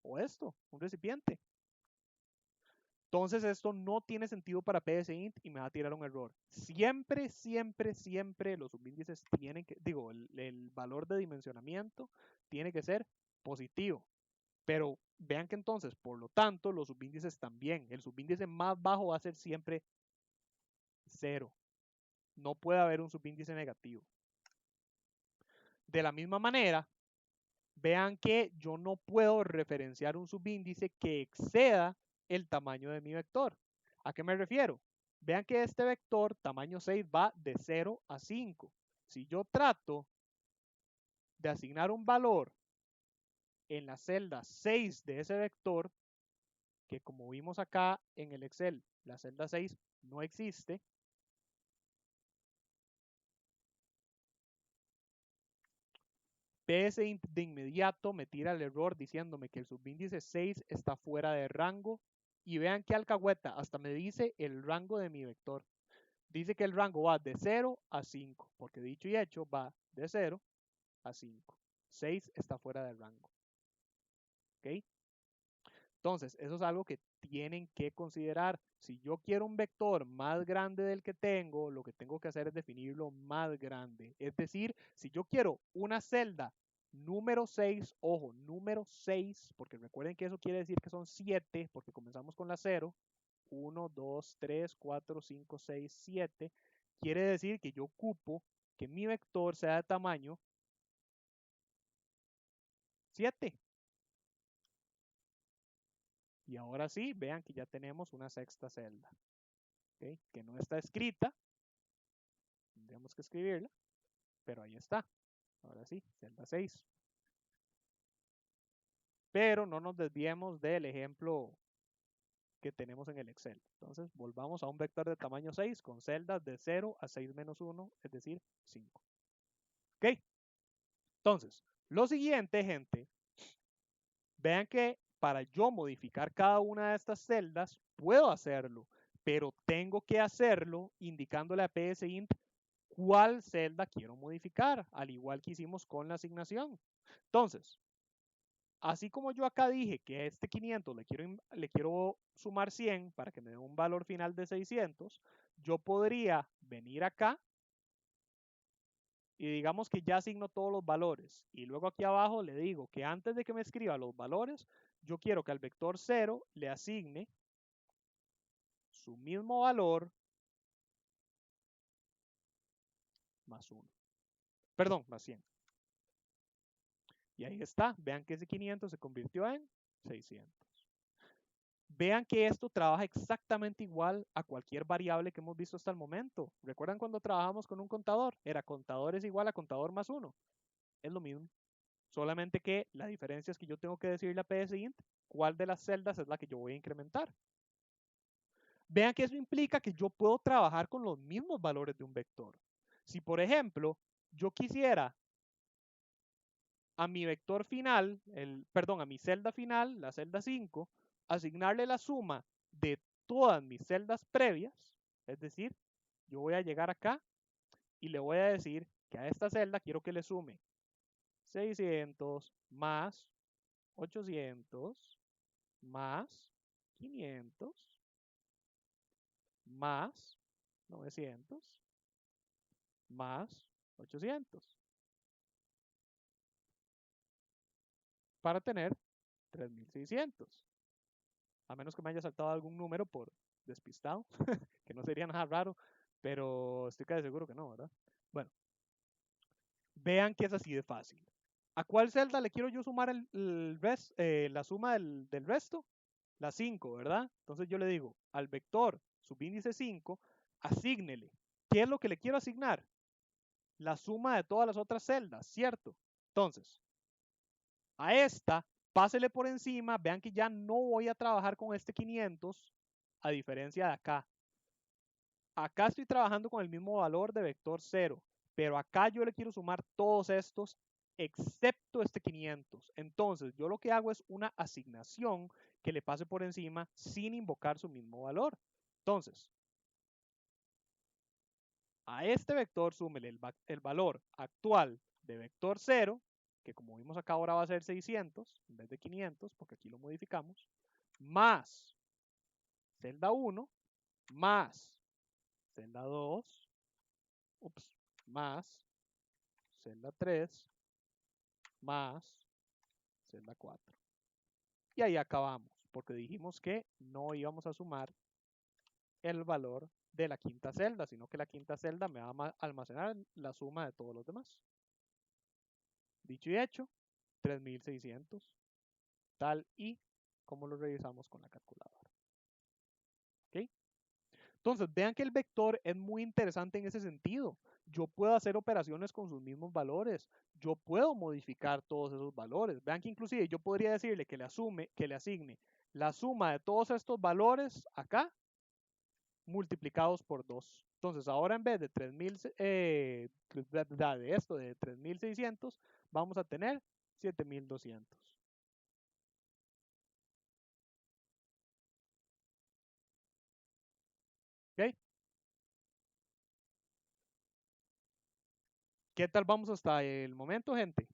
O esto, un recipiente. Entonces esto no tiene sentido para PSINT y me va a tirar un error. Siempre, siempre, siempre los subíndices tienen que, digo, el valor de dimensionamiento tiene que ser positivo. Pero vean que entonces, por lo tanto, los subíndices también. El subíndice más bajo va a ser siempre 0. No puede haber un subíndice negativo. De la misma manera, vean que yo no puedo referenciar un subíndice que exceda el tamaño de mi vector. ¿A qué me refiero? Vean que este vector tamaño 6 va de 0 a 5. Si yo trato de asignar un valor en la celda 6 de ese vector, que como vimos acá en el Excel, la celda 6 no existe, PSINT de inmediato me tira el error diciéndome que el subíndice 6 está fuera de rango. Y vean que alcahueta, hasta me dice el rango de mi vector. Dice que el rango va de 0 a 5, porque dicho y hecho va de 0 a 5. 6 está fuera de rango. ¿Ok? Entonces, eso es algo que tienen que considerar. Si yo quiero un vector más grande del que tengo, lo que tengo que hacer es definirlo más grande. Es decir, si yo quiero una celda número 6, ojo, número 6, porque recuerden que eso quiere decir que son 7, porque comenzamos con la 0. 1, 2, 3, 4, 5, 6, 7. Quiere decir que yo ocupo que mi vector sea de tamaño 7. Y ahora sí, vean que ya tenemos una sexta celda, ¿okay? Que no está escrita, tendríamos que escribirla, pero ahí está. Ahora sí, celda 6. Pero no nos desviemos del ejemplo que tenemos en el Excel. Entonces, volvamos a un vector de tamaño 6 con celdas de 0 a 6 menos 1, es decir, 5. ¿Ok? Entonces, lo siguiente, gente, vean que para yo modificar cada una de estas celdas, puedo hacerlo, pero tengo que hacerlo indicándole a PSINT cuál celda quiero modificar, al igual que hicimos con la asignación. Entonces, así como yo acá dije que a este 500 le quiero sumar 100 para que me dé un valor final de 600, yo podría venir acá y digamos que ya asigno todos los valores. Y luego aquí abajo le digo que antes de que me escriba los valores, yo quiero que al vector 0 le asigne su mismo valor más 1. Perdón, más 100. Y ahí está. Vean que ese 500 se convirtió en 600. Vean que esto trabaja exactamente igual a cualquier variable que hemos visto hasta el momento. ¿Recuerdan cuando trabajamos con un contador? Era contador es igual a contador más 1. Es lo mismo. Solamente que la diferencia es que yo tengo que decirle a PSINT cuál de las celdas es la que yo voy a incrementar. Vean que eso implica que yo puedo trabajar con los mismos valores de un vector. Si, por ejemplo, yo quisiera a mi vector final, a mi celda final, la celda 5, asignarle la suma de todas mis celdas previas, es decir, yo voy a llegar acá y le voy a decir que a esta celda quiero que le sume 600 más 800 más 500 más 900 más 800 para tener 3600. A menos que me haya saltado algún número por despistado, que no sería nada raro, pero estoy casi seguro que no, ¿verdad? Bueno, vean que es así de fácil. ¿A cuál celda le quiero yo sumar la suma del resto? La 5, ¿verdad? Entonces yo le digo al vector subíndice 5, asígnele. ¿Qué es lo que le quiero asignar? La suma de todas las otras celdas, ¿cierto? Entonces, a esta, pásele por encima, vean que ya no voy a trabajar con este 500, a diferencia de acá. Acá estoy trabajando con el mismo valor de vector 0, pero acá yo le quiero sumar todos estos excepto este 500. Entonces, yo lo que hago es una asignación que le pase por encima sin invocar su mismo valor. Entonces, a este vector súmele el valor actual de vector 0, que como vimos acá ahora va a ser 600 en vez de 500, porque aquí lo modificamos, más celda 1, más celda 2, más celda 3, más celda 4. Y ahí acabamos, porque dijimos que no íbamos a sumar el valor de la quinta celda, sino que la quinta celda me va a almacenar la suma de todos los demás. Dicho y hecho, 3600, tal y como lo revisamos con la calculadora. ¿Ok? Entonces, vean que el vector es muy interesante en ese sentido. Yo puedo hacer operaciones con sus mismos valores. Yo puedo modificar todos esos valores. Vean que inclusive yo podría decirle que le asigne la suma de todos estos valores acá multiplicados por 2. Entonces, ahora en vez de 3000, de esto de 3600, vamos a tener 7200. ¿Ok? ¿Qué tal vamos hasta el momento, gente?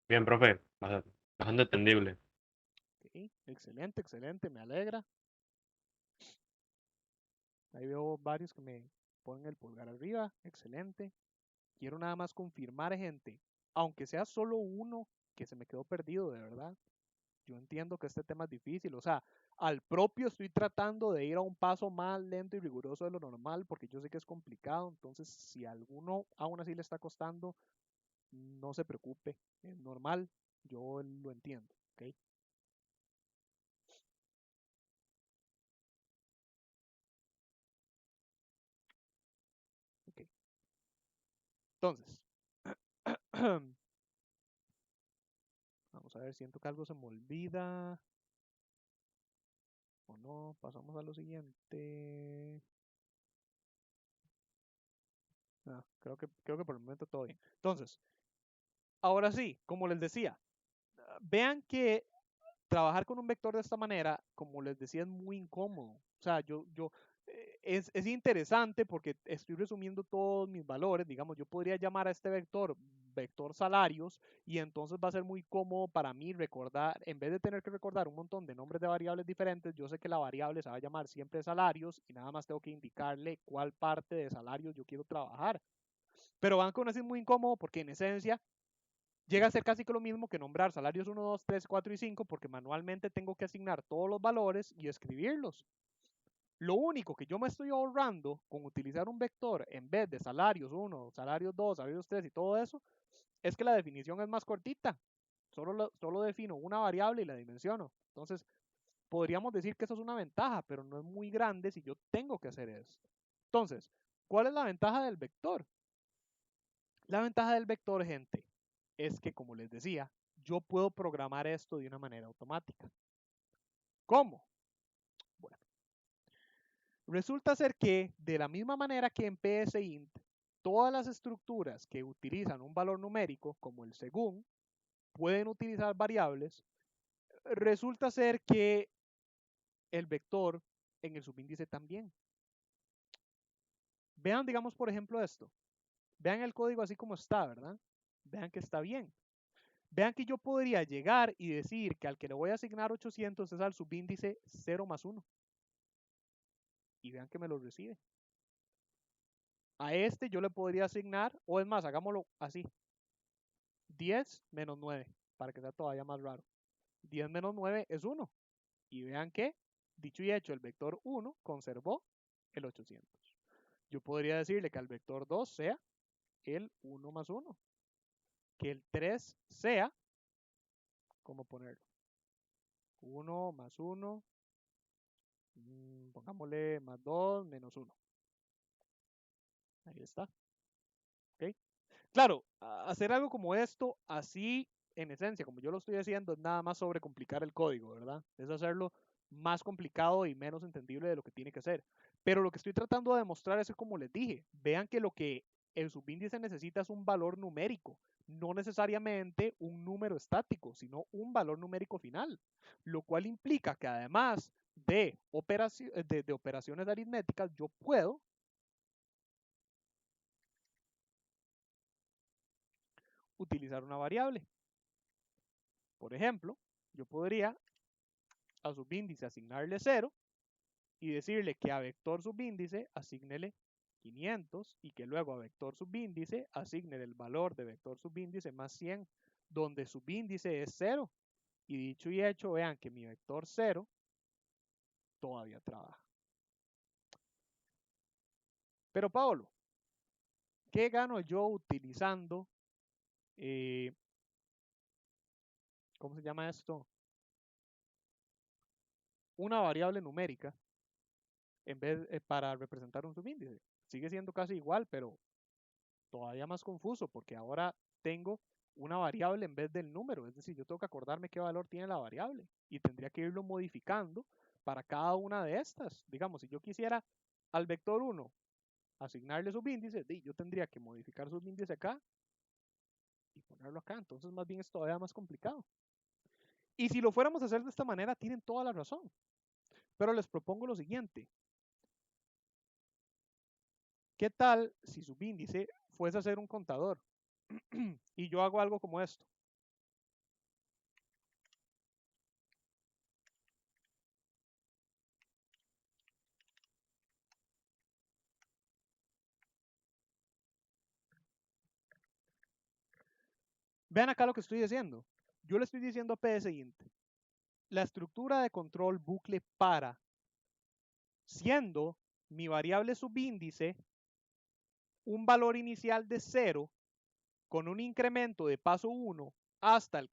Bien, profe, bastante entendible. Okay. Excelente, excelente, me alegra. Ahí veo varios que me ponen el pulgar arriba, excelente. Quiero nada más confirmar, gente, aunque sea solo uno que se me quedó perdido, de verdad. Yo entiendo que este tema es difícil, o sea, al propio estoy tratando de ir a un paso más lento y riguroso de lo normal, porque yo sé que es complicado, entonces si a alguno aún así le está costando, no se preocupe, es normal, yo lo entiendo, ¿ok? Ok. Entonces, vamos a ver, siento que algo se me olvida. O no, pasamos a lo siguiente. Creo que por el momento todo bien. Entonces, ahora sí, como les decía, vean que trabajar con un vector de esta manera, como les decía, es muy incómodo. O sea, es interesante porque estoy resumiendo todos mis valores. Digamos, yo podría llamar a este vector salarios, y entonces va a ser muy cómodo para mí recordar, en vez de tener que recordar un montón de nombres de variables diferentes, yo sé que la variable se va a llamar siempre salarios y nada más tengo que indicarle cuál parte de salarios yo quiero trabajar. Pero van con así muy incómodo porque en esencia llega a ser casi que lo mismo que nombrar salarios 1, 2, 3, 4 y 5, porque manualmente tengo que asignar todos los valores y escribirlos. Lo único que yo me estoy ahorrando con utilizar un vector en vez de salarios 1, salarios 2, salarios 3 y todo eso, es que la definición es más cortita. Solo defino una variable y la dimensiono. Entonces, podríamos decir que eso es una ventaja, pero no es muy grande si yo tengo que hacer esto. Entonces, ¿cuál es la ventaja del vector? La ventaja del vector, gente, es que, como les decía, yo puedo programar esto de una manera automática. ¿Cómo? Bueno, resulta ser que de la misma manera que en PSINT, todas las estructuras que utilizan un valor numérico, como el según, pueden utilizar variables, resulta ser que el vector en el subíndice también. Vean, digamos, por ejemplo, esto. Vean el código así como está, ¿verdad? Vean que está bien. Vean que yo podría llegar y decir que al que le voy a asignar 800 es al subíndice 0 más 1. Y vean que me lo recibe. A este yo le podría asignar, o es más, hagámoslo así. 10 menos 9, para que sea todavía más raro. 10 menos 9 es 1. Y vean que, dicho y hecho, el vector 1 conservó el 800. Yo podría decirle que al vector 2 sea el 1 más 1. Que el 3 sea, ¿cómo ponerlo? 1 más 1, pongámosle más 2 menos 1. Ahí está. ¿Ok? Claro, hacer algo como esto, así en esencia, como yo lo estoy haciendo, es nada más sobrecomplicar el código, ¿verdad? Es hacerlo más complicado y menos entendible de lo que tiene que ser. Pero lo que estoy tratando de demostrar es que, como les dije, vean que lo que el subíndice necesita es un valor numérico, no necesariamente un número estático, sino un valor numérico final, lo cual implica que además de operaciones aritméticas, yo puedo utilizar una variable. Por ejemplo, yo podría a subíndice asignarle 0 y decirle que a vector subíndice asignele 500 y que luego a vector subíndice asigne el valor de vector subíndice más 100, donde subíndice es 0. Y dicho y hecho, vean que mi vector 0 todavía trabaja. Pero Pablo, ¿qué gano yo utilizando, ¿cómo se llama esto? Una variable numérica en vez para representar un subíndice. Sigue siendo casi igual, pero todavía más confuso porque ahora tengo una variable en vez del número. Es decir, yo tengo que acordarme qué valor tiene la variable y tendría que irlo modificando para cada una de estas. Digamos, si yo quisiera al vector 1 asignarle subíndice, yo tendría que modificar subíndice acá y ponerlo acá. Entonces, más bien es todavía más complicado. Y si lo fuéramos a hacer de esta manera, tienen toda la razón. Pero les propongo lo siguiente. ¿Qué tal si subíndice fuese a ser un contador? Y yo hago algo como esto. Vean acá lo que estoy diciendo. Yo le estoy diciendo a PSInt, la estructura de control bucle para, siendo mi variable subíndice un valor inicial de 0 con un incremento de paso 1 hasta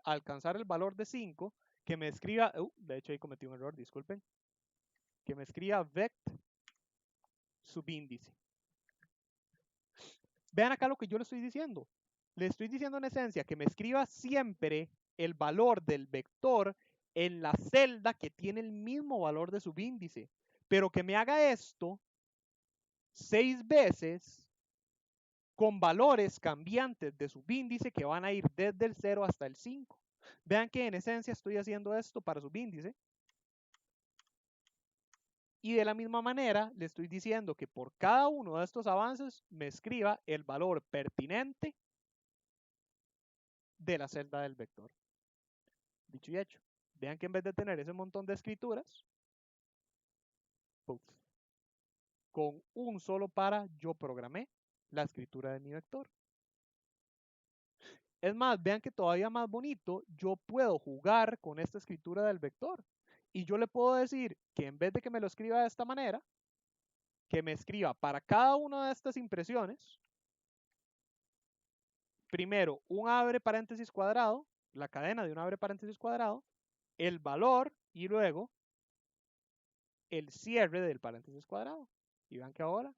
alcanzar el valor de 5, que me escriba, de hecho ahí cometí un error, disculpen, que me escriba vect subíndice. Vean acá lo que yo le estoy diciendo. Le estoy diciendo en esencia que me escriba siempre el valor del vector en la celda que tiene el mismo valor de subíndice, pero que me haga esto 6 veces con valores cambiantes de subíndice que van a ir desde el 0 hasta el 5. Vean que en esencia estoy haciendo esto para subíndice. Y de la misma manera le estoy diciendo que por cada uno de estos avances me escriba el valor pertinente de la celda del vector. Dicho y hecho, vean que en vez de tener ese montón de escrituras, puff, con un solo para yo programé la escritura de mi vector. Es más, vean que todavía más bonito, yo puedo jugar con esta escritura del vector. Y yo le puedo decir que en vez de que me lo escriba de esta manera, que me escriba para cada una de estas impresiones, primero un abre paréntesis cuadrado, la cadena de un abre paréntesis cuadrado, el valor y luego el cierre del paréntesis cuadrado. Y vean que ahora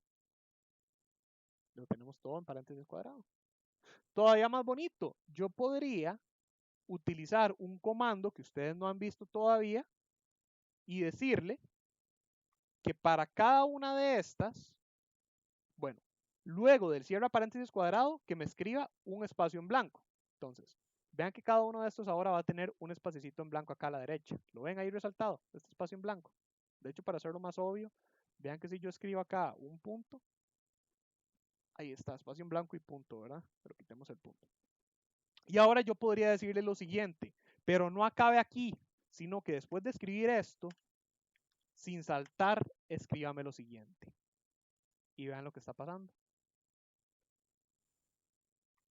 lo tenemos todo en paréntesis cuadrado. Todavía más bonito, yo podría utilizar un comando que ustedes no han visto todavía y decirle que para cada una de estas, bueno, luego del cierre paréntesis cuadrado, que me escriba un espacio en blanco. Entonces, vean que cada uno de estos ahora va a tener un espacito en blanco acá a la derecha. ¿Lo ven ahí resaltado? Este espacio en blanco. De hecho, para hacerlo más obvio, vean que si yo escribo acá un punto, ahí está, espacio en blanco y punto, ¿verdad? Pero quitemos el punto. Y ahora yo podría decirle lo siguiente, pero no acabe aquí, sino que después de escribir esto, sin saltar, escríbame lo siguiente. Y vean lo que está pasando.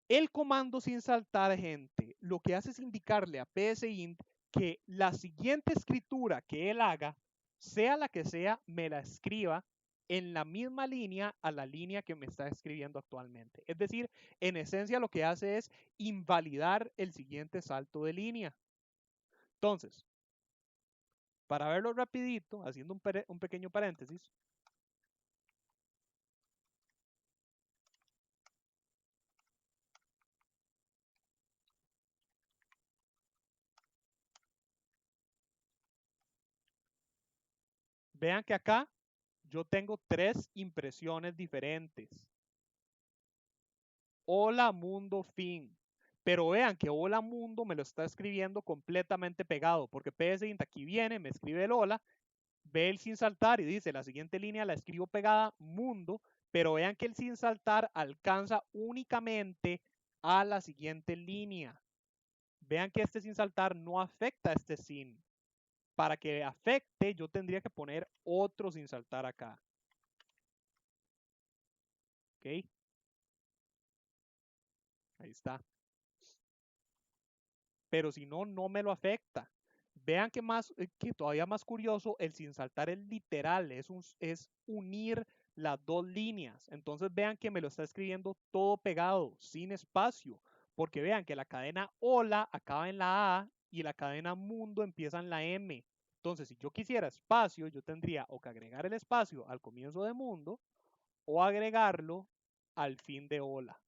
El comando sin saltar, gente, lo que hace es indicarle a PSInt que la siguiente escritura que él haga, sea la que sea, me la escriba en la misma línea a la línea que me está escribiendo actualmente. Es decir, en esencia lo que hace es invalidar el siguiente salto de línea. Entonces, para verlo rapidito, haciendo un pequeño paréntesis, vean que acá yo tengo 3 impresiones diferentes. Hola mundo fin. Pero vean que hola mundo me lo está escribiendo completamente pegado, porque PSInt aquí viene, me escribe el hola, ve el sin saltar y dice la siguiente línea la escribo pegada mundo, pero vean que el sin saltar alcanza únicamente a la siguiente línea. Vean que este sin saltar no afecta a este sin. Para que afecte, yo tendría que poner otro sin saltar acá. ¿Ok? Ahí está. Pero si no, no me lo afecta. Vean que todavía más curioso, el sin saltar es literal, es unir las dos líneas. Entonces vean que me lo está escribiendo todo pegado, sin espacio, porque vean que la cadena hola acaba en la A y la cadena mundo empieza en la M. Entonces, si yo quisiera espacio, yo tendría o que agregar el espacio al comienzo de mundo o agregarlo al fin de hola.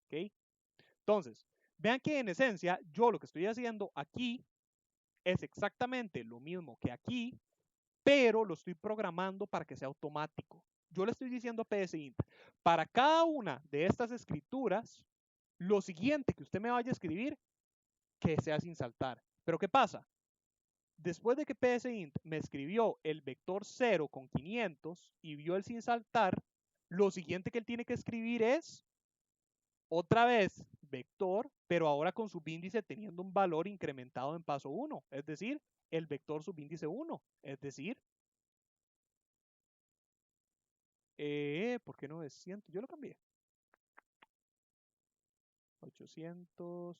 ¿Ok? Entonces, vean que en esencia, yo lo que estoy haciendo aquí es exactamente lo mismo que aquí, pero lo estoy programando para que sea automático. Yo le estoy diciendo a PSInt, para cada una de estas escrituras, lo siguiente que usted me vaya a escribir, que sea sin saltar. Pero ¿qué pasa? Después de que PSInt me escribió el vector 0 con 500 y vio el sin saltar, lo siguiente que él tiene que escribir es otra vez vector, pero ahora con subíndice teniendo un valor incrementado en paso 1, es decir, el vector subíndice 1, es decir, ¿por qué no es 100? Yo lo cambié. 800.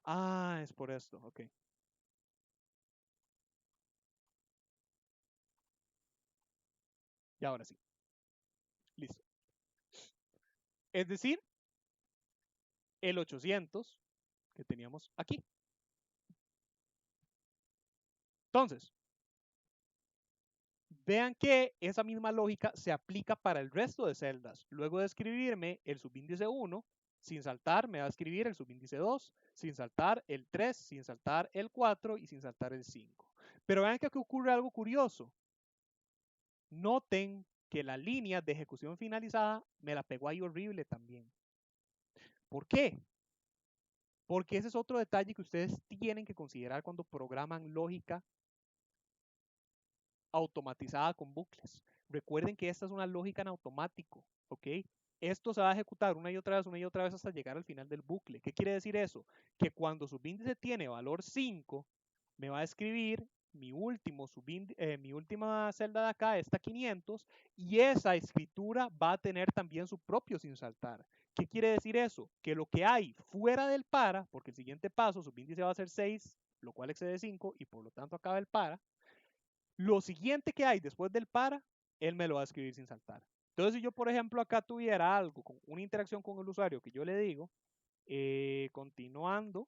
Ah, es por esto, ok. Y ahora sí. Listo. Es decir, el 800 que teníamos aquí. Entonces, vean que esa misma lógica se aplica para el resto de celdas. Luego de escribirme el subíndice 1, sin saltar me va a escribir el subíndice 2, sin saltar el 3, sin saltar el 4 y sin saltar el 5. Pero vean que aquí ocurre algo curioso. Noten que la línea de ejecución finalizada me la pegó ahí horrible también. ¿Por qué? Porque ese es otro detalle que ustedes tienen que considerar cuando programan lógica automatizada con bucles. Recuerden que esta es una lógica en automático, ¿ok? Esto se va a ejecutar una y otra vez hasta llegar al final del bucle. ¿Qué quiere decir eso? Que cuando subíndice tiene valor 5, me va a escribir mi última celda de acá, esta 500, y esa escritura va a tener también su propio sin saltar. ¿Qué quiere decir eso? Que lo que hay fuera del para, porque el siguiente paso, subíndice va a ser 6, lo cual excede 5, y por lo tanto acaba el para, lo siguiente que hay después del para, él me lo va a escribir sin saltar. Entonces, si yo, por ejemplo, acá tuviera algo, con una interacción con el usuario que yo le digo, continuando,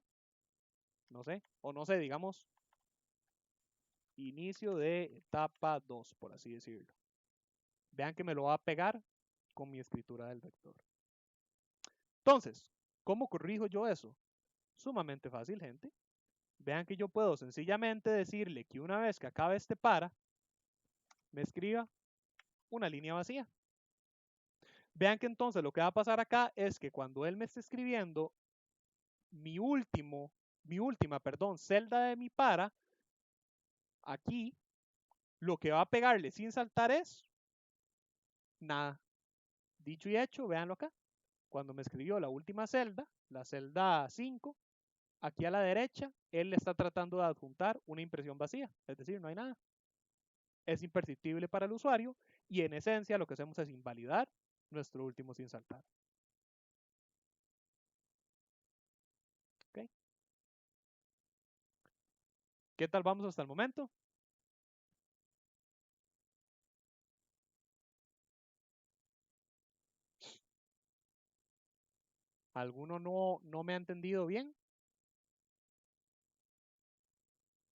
no sé, o no sé, digamos, inicio de etapa 2, por así decirlo. Vean que me lo va a pegar con mi escritura del vector. Entonces, ¿cómo corrijo yo eso? Sumamente fácil, gente. Vean que yo puedo sencillamente decirle que una vez que acabe este para, me escriba una línea vacía. Vean que entonces lo que va a pasar acá es que cuando él me esté escribiendo mi última, celda de mi para, aquí, lo que va a pegarle sin saltar es nada. Dicho y hecho, véanlo acá. Cuando me escribió la última celda, la celda 5, aquí a la derecha, él le está tratando de adjuntar una impresión vacía, es decir, no hay nada. Es imperceptible para el usuario y en esencia lo que hacemos es invalidar nuestro último sin saltar. ¿Okay? ¿Qué tal vamos hasta el momento? ¿Alguno no me ha entendido bien?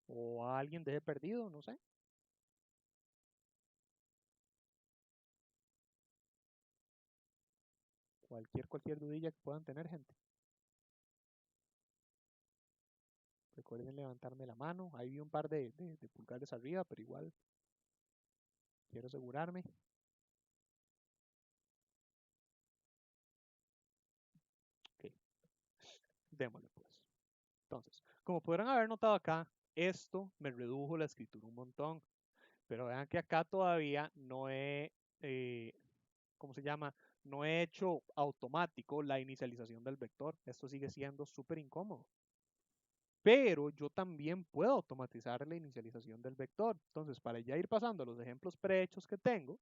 ¿O a alguien debe perdido? No sé. Cualquier dudilla que puedan tener, gente. Recuerden levantarme la mano. Ahí vi un par de pulgares arriba, pero igual quiero asegurarme. Ok. Démosle pues. Entonces, como podrán haber notado acá, esto me redujo la escritura un montón. Pero vean que acá todavía no he, ¿cómo se llama? No he hecho automático la inicialización del vector. Esto sigue siendo súper incómodo. Pero yo también puedo automatizar la inicialización del vector. Entonces, para ya ir pasando a los ejemplos prehechos que tengo,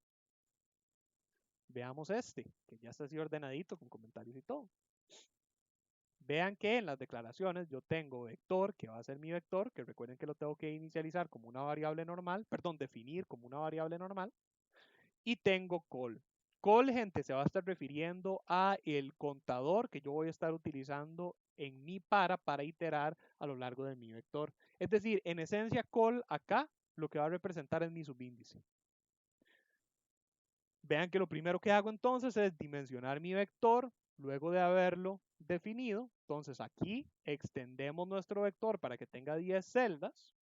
veamos este, que ya está así ordenadito con comentarios y todo. Vean que en las declaraciones yo tengo vector, que va a ser mi vector, que recuerden que lo tengo que inicializar como una variable normal, perdón, definir como una variable normal, y tengo call. Call, gente, se va a estar refiriendo a el contador que yo voy a estar utilizando en mi para iterar a lo largo de mi vector. Es decir, en esencia, call acá lo que va a representar es mi subíndice. Vean que lo primero que hago entonces es dimensionar mi vector luego de haberlo definido. Entonces aquí extendemos nuestro vector para que tenga 10 celdas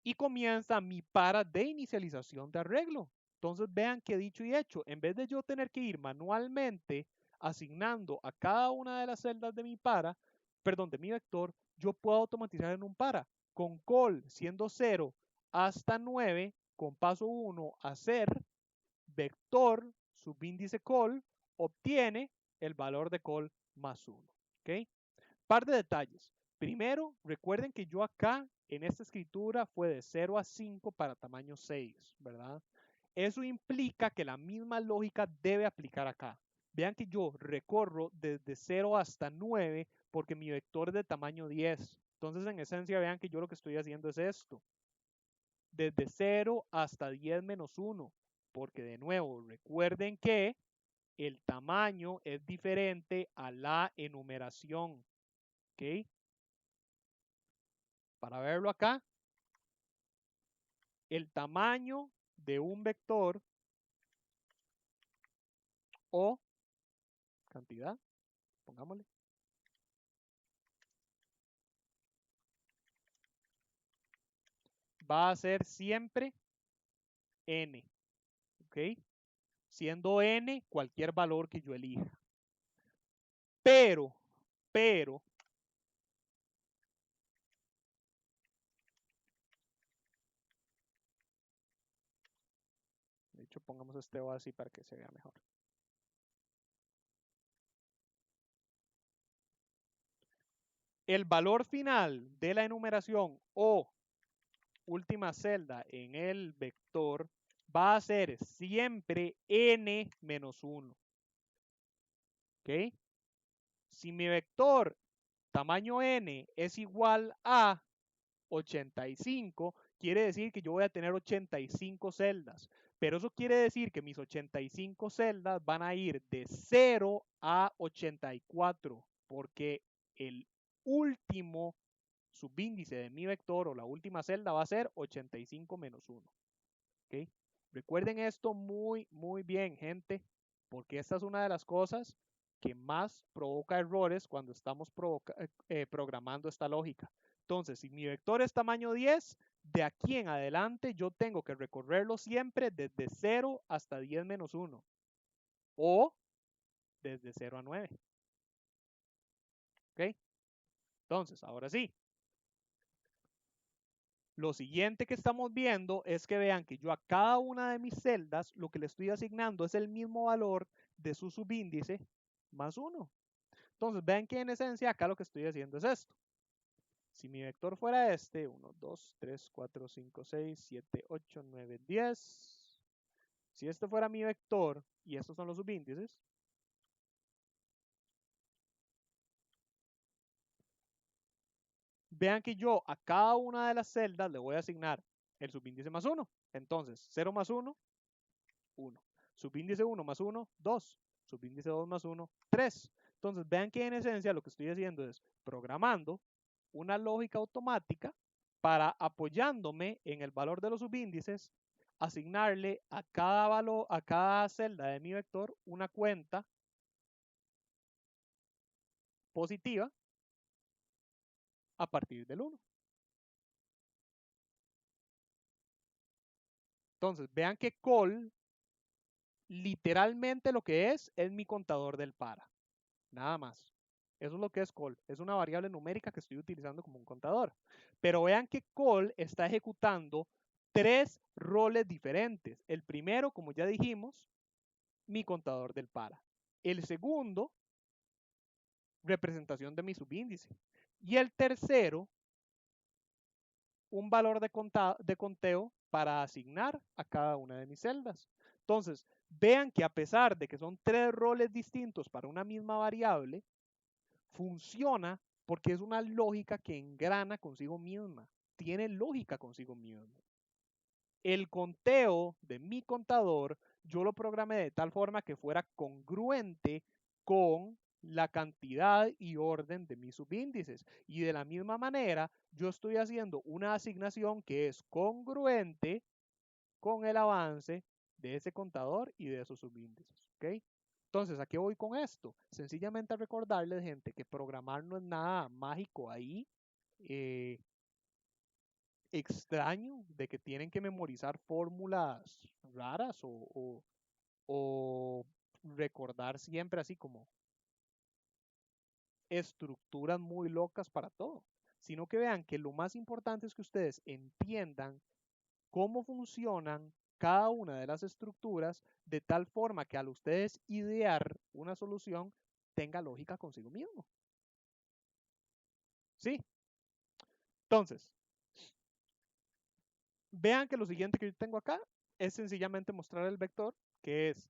y comienza mi para de inicialización de arreglo. Entonces vean que dicho y hecho, en vez de yo tener que ir manualmente asignando a cada una de las celdas de mi para, perdón, de mi vector, yo puedo automatizar en un para. Con call siendo 0 hasta 9, con paso 1 hacer vector subíndice call obtiene el valor de call más 1. ¿Ok? Par de detalles. Primero, recuerden que yo acá en esta escritura fue de 0 a 5 para tamaño 6, ¿verdad? Eso implica que la misma lógica debe aplicar acá. Vean que yo recorro desde 0 hasta 9 porque mi vector es de tamaño 10. Entonces, en esencia, vean que yo lo que estoy haciendo es esto. Desde 0 hasta 10 menos 1. Porque de nuevo, recuerden que el tamaño es diferente a la enumeración. ¿Ok? Para verlo acá, el tamaño de un vector o cantidad, pongámosle, va a ser siempre n, ¿ok? Siendo n cualquier valor que yo elija. Pero, de hecho pongamos este O así para que se vea mejor. El valor final de la enumeración o última celda en el vector va a ser siempre n menos 1. ¿Ok? Si mi vector tamaño n es igual a 85, quiere decir que yo voy a tener 85 celdas. Pero eso quiere decir que mis 85 celdas van a ir de 0 a 84, porque el último subíndice de mi vector o la última celda va a ser 85 menos 1. ¿Okay? Recuerden esto muy, muy bien, gente, porque esta es una de las cosas que más provoca errores cuando estamos programando esta lógica. Entonces, si mi vector es tamaño 10, de aquí en adelante yo tengo que recorrerlo siempre desde 0 hasta 10 menos 1 o desde 0 a 9. ¿Ok? Entonces, ahora sí. Lo siguiente que estamos viendo es que vean que yo a cada una de mis celdas lo que le estoy asignando es el mismo valor de su subíndice más 1. Entonces, vean que en esencia acá lo que estoy haciendo es esto. Si mi vector fuera este, 1, 2, 3, 4, 5, 6, 7, 8, 9, 10. Si este fuera mi vector y estos son los subíndices, vean que yo a cada una de las celdas le voy a asignar el subíndice más 1. Entonces, 0 más 1, 1. Subíndice 1 más 1, 2. Subíndice 2 más 1, 3. Entonces, vean que en esencia lo que estoy haciendo es programando una lógica automática para, apoyándome en el valor de los subíndices, asignarle a cada valor, a cada celda de mi vector una cuenta positiva a partir del 1. Entonces, vean que call literalmente lo que es mi contador del para. Nada más. Eso es lo que es call. Es una variable numérica que estoy utilizando como un contador. Pero vean que call está ejecutando 3 roles diferentes. El primero, como ya dijimos, mi contador del para. El segundo, representación de mi subíndice. Y el tercero, un valor de conteo para asignar a cada una de mis celdas. Entonces, vean que a pesar de que son 3 roles distintos para una misma variable, funciona porque es una lógica que engrana consigo misma, tiene lógica consigo misma. El conteo de mi contador yo lo programé de tal forma que fuera congruente con la cantidad y orden de mis subíndices. Y de la misma manera, yo estoy haciendo una asignación que es congruente con el avance de ese contador y de esos subíndices. ¿Ok? Entonces, ¿a qué voy con esto? Sencillamente a recordarles, gente, que programar no es nada mágico ahí, extraño, de que tienen que memorizar fórmulas raras o recordar siempre así como estructuras muy locas para todo, sino que vean que lo más importante es que ustedes entiendan cómo funcionan cada una de las estructuras de tal forma que al ustedes idear una solución tenga lógica consigo mismo. ¿Sí? Entonces, vean que lo siguiente que yo tengo acá es sencillamente mostrar el vector, que es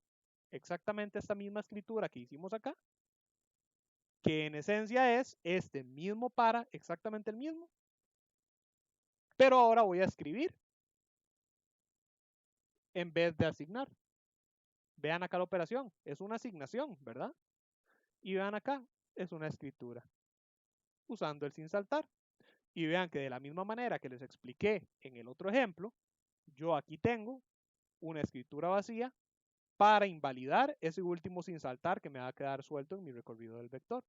exactamente esta misma escritura que hicimos acá, que en esencia es este mismo para, exactamente el mismo, pero ahora voy a escribir en vez de asignar. Vean acá la operación, es una asignación, ¿verdad? Y vean acá, es una escritura, usando el sin saltar. Y vean que de la misma manera que les expliqué en el otro ejemplo, yo aquí tengo una escritura vacía para invalidar ese último sin saltar que me va a quedar suelto en mi recorrido del vector.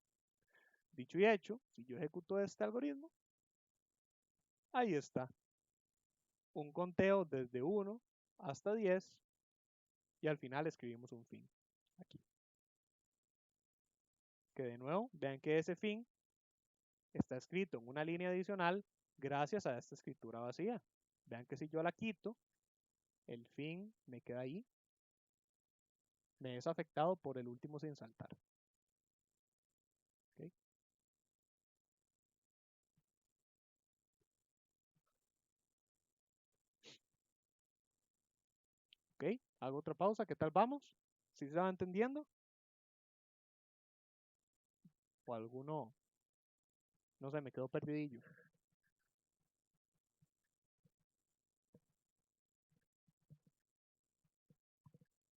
Dicho y hecho, si yo ejecuto este algoritmo, ahí está. Un conteo desde 1 hasta 10 y al final escribimos un fin. Aquí. Que de nuevo, vean que ese fin está escrito en una línea adicional gracias a esta escritura vacía. Vean que si yo la quito, el fin me queda ahí. Me es afectado por el último sin saltar. ¿Okay? ¿Ok? Hago otra pausa. ¿Qué tal vamos? ¿Sí se va entendiendo? ¿O alguno? No sé, me quedó perdidillo.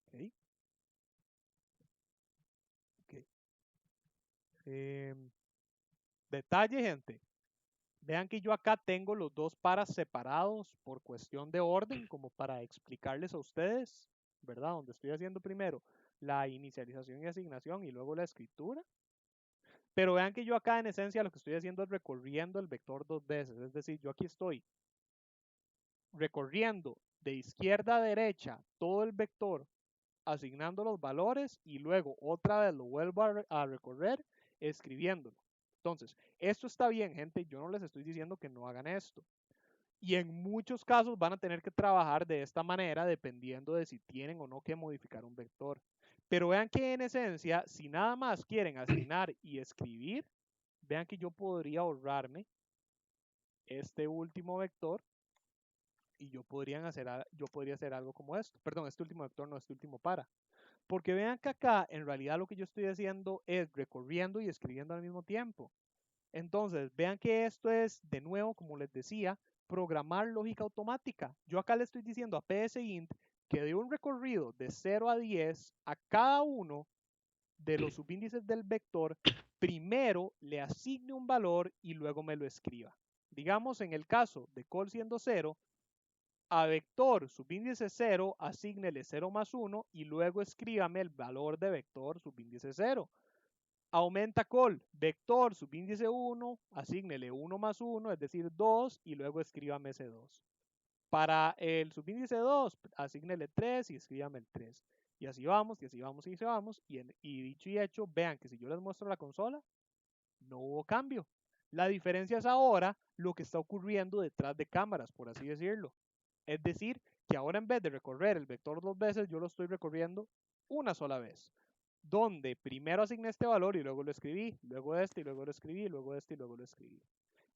¿Ok? Ok. Detalle, gente. Vean que yo acá tengo los dos paras separados por cuestión de orden, como para explicarles a ustedes, ¿verdad? Donde estoy haciendo primero la inicialización y asignación y luego la escritura. Pero vean que yo acá en esencia lo que estoy haciendo es recorriendo el vector dos veces. Es decir, yo aquí estoy recorriendo de izquierda a derecha todo el vector, asignando los valores y luego otra vez lo vuelvo a recorrer escribiéndolo. Entonces, esto está bien, gente. Yo no les estoy diciendo que no hagan esto. Y en muchos casos van a tener que trabajar de esta manera dependiendo de si tienen o no que modificar un vector. Pero vean que en esencia, si nada más quieren asignar y escribir, vean que yo podría ahorrarme este último vector y yo podría hacer algo como esto. Perdón, este último vector no, este último para. Porque vean que acá en realidad lo que yo estoy haciendo es recorriendo y escribiendo al mismo tiempo. Entonces, vean que esto es, de nuevo, como les decía, programar lógica automática. Yo acá le estoy diciendo a psint que de un recorrido de 0 a 10 a cada uno de los subíndices del vector, primero le asigne un valor y luego me lo escriba. Digamos, en el caso de col siendo 0, a vector subíndice 0, asígnele 0 más 1 y luego escríbame el valor de vector subíndice 0. Aumenta col, vector subíndice 1, asígnele 1 más 1, es decir, 2, y luego escríbame ese 2. Para el subíndice 2, asígnele 3 y escríbame el 3. Y así vamos, y así vamos, y así vamos. Y dicho y hecho, vean que si yo les muestro la consola, no hubo cambio. La diferencia es ahora lo que está ocurriendo detrás de cámaras, por así decirlo. Es decir, que ahora en vez de recorrer el vector dos veces, yo lo estoy recorriendo una sola vez. Donde primero asigné este valor y luego lo escribí, luego este y luego lo escribí, luego este y luego lo escribí.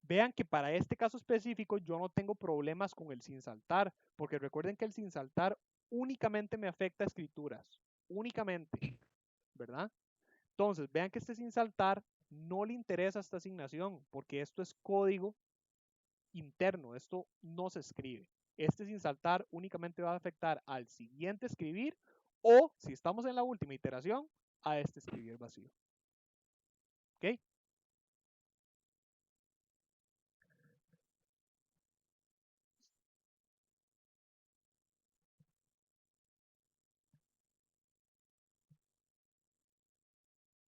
Vean que para este caso específico yo no tengo problemas con el sin saltar, porque recuerden que el sin saltar únicamente me afecta a escrituras, únicamente, ¿verdad? Entonces, vean que este sin saltar no le interesa esta asignación porque esto es código interno, esto no se escribe. Este sin saltar únicamente va a afectar al siguiente escribir o, si estamos en la última iteración, a este escribir vacío. ¿Ok?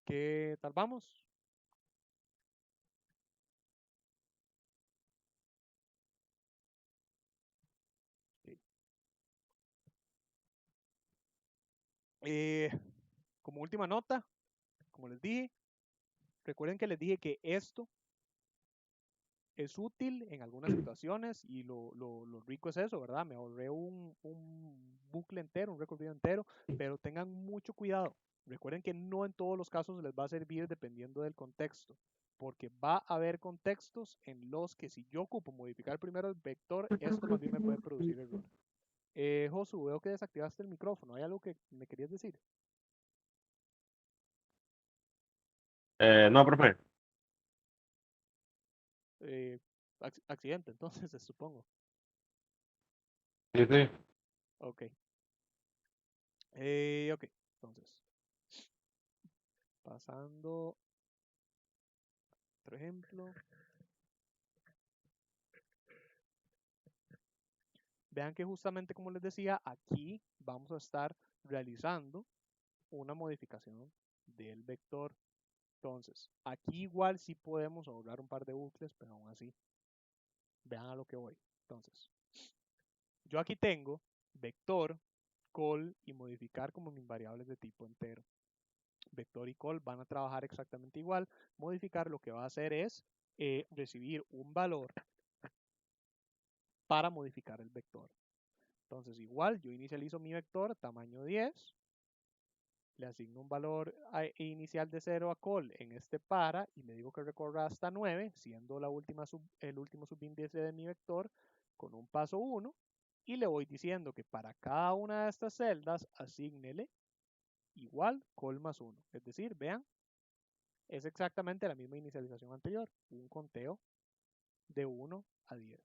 ¿Qué tal vamos? Okay. Como última nota, como les dije, recuerden que les dije que esto es útil en algunas situaciones y lo rico es eso, ¿verdad? Me ahorré un bucle entero, un recorrido entero, pero tengan mucho cuidado. Recuerden que no en todos los casos les va a servir dependiendo del contexto, porque va a haber contextos en los que si yo ocupo modificar primero el vector, esto más bien me puede producir error. Josu, veo que desactivaste el micrófono. ¿Hay algo que me querías decir? No, profe. Accidente, entonces, supongo. Sí, sí. Ok. Ok, entonces. Pasando. Otro ejemplo. Vean que justamente como les decía, aquí vamos a estar realizando una modificación del vector. Entonces, aquí igual sí podemos ahorrar un par de bucles, pero aún así, vean a lo que voy. Entonces, yo aquí tengo vector, call y modificar como mis variables de tipo entero. Vector y call van a trabajar exactamente igual. Modificar lo que va a hacer es recibir un valor para modificar el vector. Entonces, igual, yo inicializo mi vector tamaño 10, le asigno un valor inicial de 0 a call en este para y le digo que recorra hasta 9, siendo el último subíndice de mi vector con un paso 1, y le voy diciendo que para cada una de estas celdas asígnele igual call más 1. Es decir, vean, es exactamente la misma inicialización anterior, un conteo de 1 a 10.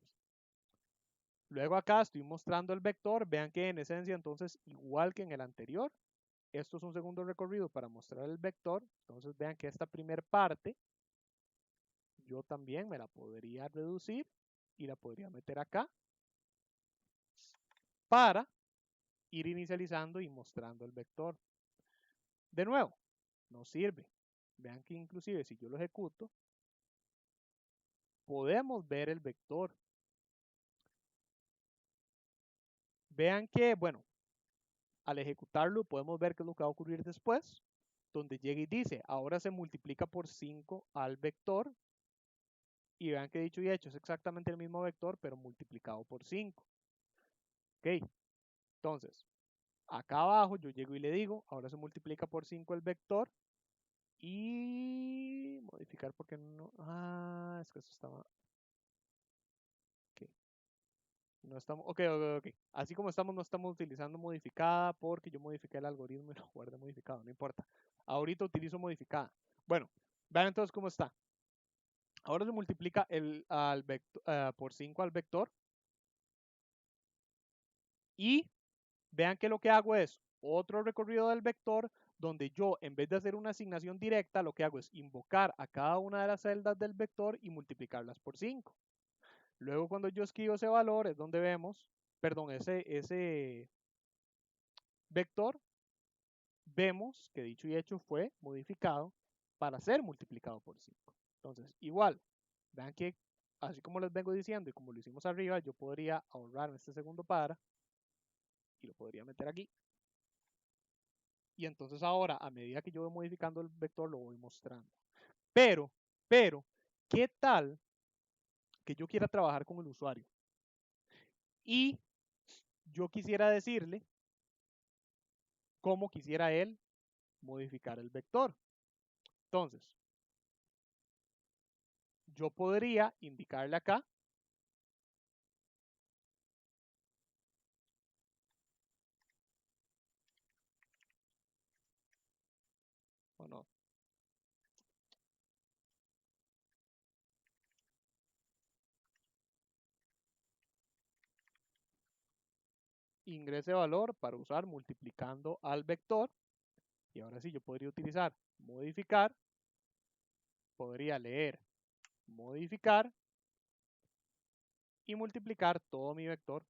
Luego acá estoy mostrando el vector, vean que en esencia entonces igual que en el anterior, esto es un segundo recorrido para mostrar el vector, entonces vean que esta primera parte yo también me la podría reducir y la podría meter acá para ir inicializando y mostrando el vector. De nuevo, no sirve. Vean que inclusive si yo lo ejecuto, podemos ver el vector. Vean que, bueno, al ejecutarlo podemos ver qué es lo que va a ocurrir después, donde llega y dice, ahora se multiplica por 5 al vector, y vean que dicho y hecho es exactamente el mismo vector, pero multiplicado por 5. Ok, entonces, acá abajo yo llego y le digo, ahora se multiplica por 5 el vector, y modificar porque no, es que esto estaba, ok, no estamos, ok, así como estamos, no estamos utilizando modificada porque yo modifiqué el algoritmo y lo guardé modificado, no importa, ahorita utilizo modificada. Bueno, vean entonces cómo está. Ahora se multiplica por 5 al vector. Y vean que lo que hago es otro recorrido del vector donde yo, en vez de hacer una asignación directa, lo que hago es invocar a cada una de las celdas del vector y multiplicarlas por 5. Luego cuando yo escribo ese valor es donde vemos, perdón, ese vector, vemos que dicho y hecho fue modificado para ser multiplicado por 5. Entonces, igual, vean que así como les vengo diciendo y como lo hicimos arriba, yo podría ahorrarme este segundo para y lo podría meter aquí. Y entonces ahora, a medida que yo voy modificando el vector, lo voy mostrando. Pero, ¿qué tal que yo quiera trabajar con el usuario? Y yo quisiera decirle cómo quisiera él modificar el vector. Entonces, yo podría indicarle acá o no. ingrese valor para usar multiplicando al vector. Y ahora sí, yo podría utilizar modificar, podría leer modificar y multiplicar todo mi vector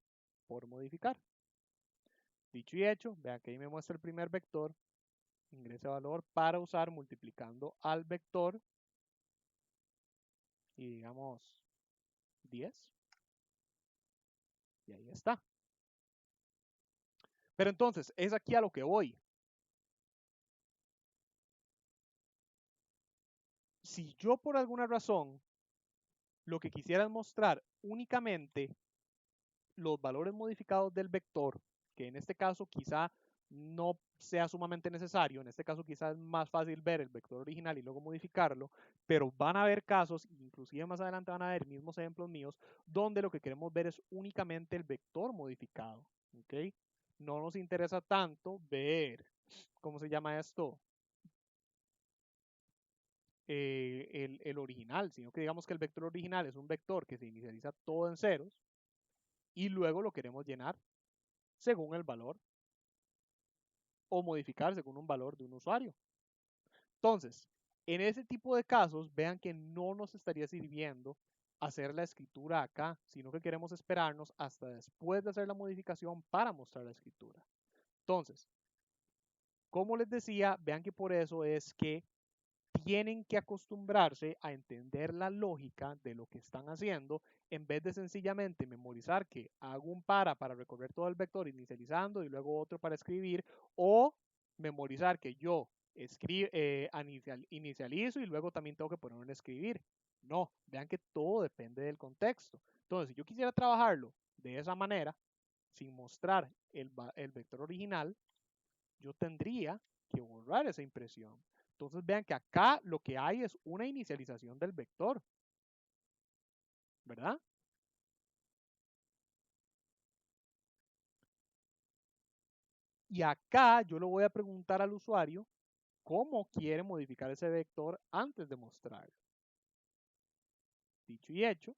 por modificar. Dicho y hecho, vean que ahí me muestra el primer vector, ingrese valor para usar multiplicando al vector y digamos 10. Y ahí está. Pero entonces, es aquí a lo que voy. Si yo por alguna razón lo que quisiera es mostrar únicamente los valores modificados del vector, que en este caso quizá no sea sumamente necesario, en este caso quizá es más fácil ver el vector original y luego modificarlo, pero van a haber casos, inclusive más adelante van a haber mismos ejemplos míos, donde lo que queremos ver es únicamente el vector modificado, ¿ok? No nos interesa tanto ver, ¿cómo se llama esto? El original, sino que digamos que el vector original es un vector que se inicializa todo en ceros y luego lo queremos llenar según el valor o modificar según un valor de un usuario. Entonces, en ese tipo de casos, vean que no nos estaría sirviendo hacer la escritura acá, sino que queremos esperarnos hasta después de hacer la modificación para mostrar la escritura. Entonces, como les decía, vean que por eso es que tienen que acostumbrarse a entender la lógica de lo que están haciendo en vez de sencillamente memorizar que hago un para recorrer todo el vector inicializando y luego otro para escribir, o memorizar que yo inicializo y luego también tengo que poner un escribir. No, vean que todo depende del contexto. Entonces, si yo quisiera trabajarlo de esa manera, sin mostrar el vector original, yo tendría que borrar esa impresión. Entonces vean que acá lo que hay es una inicialización del vector, ¿verdad? Y acá yo le voy a preguntar al usuario cómo quiere modificar ese vector antes de mostrarlo. Dicho y hecho,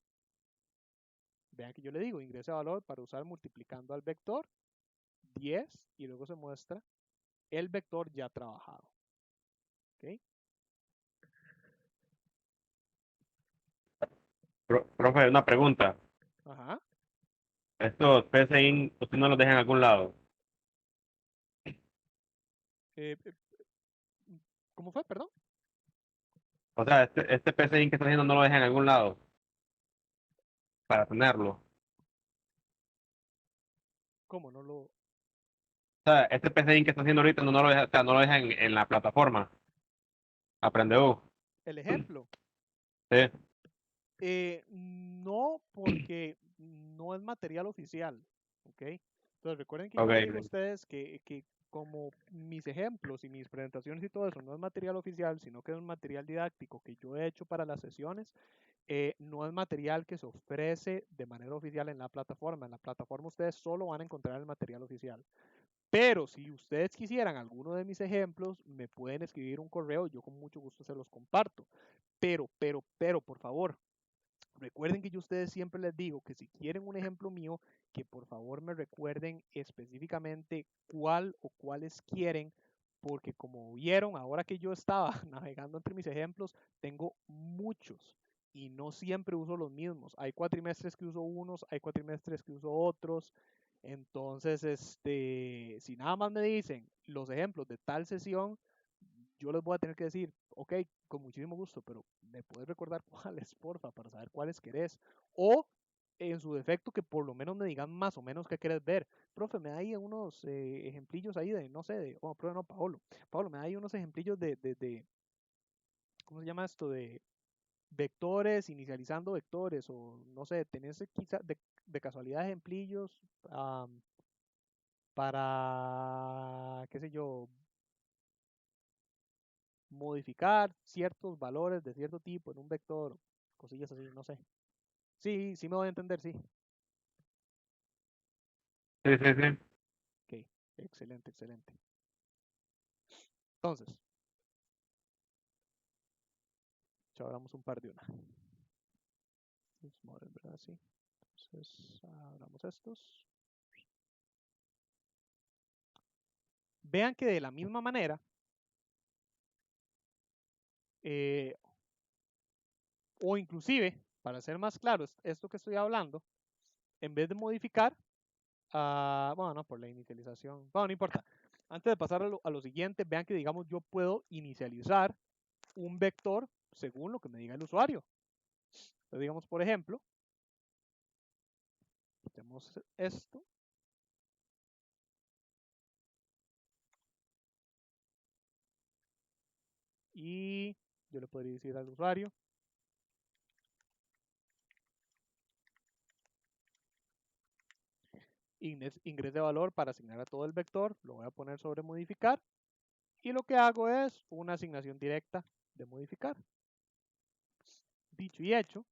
vean que yo le digo ingrese valor para usar multiplicando al vector 10 y luego se muestra el vector ya trabajado. ¿Ok? Profe, una pregunta. Ajá. ¿Estos PSI usted no los deja en algún lado? Eh, eh, ¿Cómo fue? Perdón. O sea, este PSI que está haciendo no lo deja en algún lado para tenerlo. ¿Cómo no lo...? O sea, este PSI que está haciendo ahorita no lo deja, o sea, no lo deja en la plataforma. Aprende U. El ejemplo. Sí. No, porque no es material oficial, ¿ok? Entonces recuerden que yo Ok. les digo a ustedes que como mis ejemplos y mis presentaciones y todo eso no es material oficial, sino que es un material didáctico que yo he hecho para las sesiones, no es material que se ofrece de manera oficial en la plataforma. En la plataforma ustedes solo van a encontrar el material oficial. Pero si ustedes quisieran alguno de mis ejemplos, me pueden escribir un correo, yo con mucho gusto se los comparto. Pero, por favor, recuerden que yo a ustedes siempre les digo que si quieren un ejemplo mío, que por favor me recuerden específicamente cuál o cuáles quieren, porque como vieron, ahora que yo estaba navegando entre mis ejemplos, tengo muchos y no siempre uso los mismos. Hay cuatrimestres que uso unos, hay cuatrimestres que uso otros. Entonces, si nada más me dicen los ejemplos de tal sesión, yo les voy a tener que decir, ok, con muchísimo gusto, pero ¿me puedes recordar cuáles, porfa, para saber cuáles querés? O, en su defecto, que por lo menos me digan más o menos qué querés ver. Profe, me da ahí unos ejemplillos ahí de, no sé, profe, no, Paolo. Paolo, me da ahí unos ejemplillos de, ¿cómo se llama esto? De vectores, inicializando vectores, o no sé, tenés quizá de casualidad ejemplillos para, qué sé yo, modificar ciertos valores de cierto tipo en un vector, cosillas así, no sé. Sí, sí me voy a entender, sí. Sí, sí, sí. Ok, excelente, excelente. Entonces, ya abramos un par de una. ¿Verdad? Sí. Entonces, abramos estos. vean que de la misma manera, o inclusive, para ser más claros, esto que estoy hablando, en vez de modificar, bueno, no, por la inicialización, bueno, no importa. Antes de pasar a lo siguiente, vean que, digamos, yo puedo inicializar un vector según lo que me diga el usuario. Entonces, digamos, por ejemplo, quitemos esto. Y yo le podría decir al usuario, ingrese valor para asignar a todo el vector, lo voy a poner sobre modificar, y lo que hago es una asignación directa de modificar. Dicho y hecho,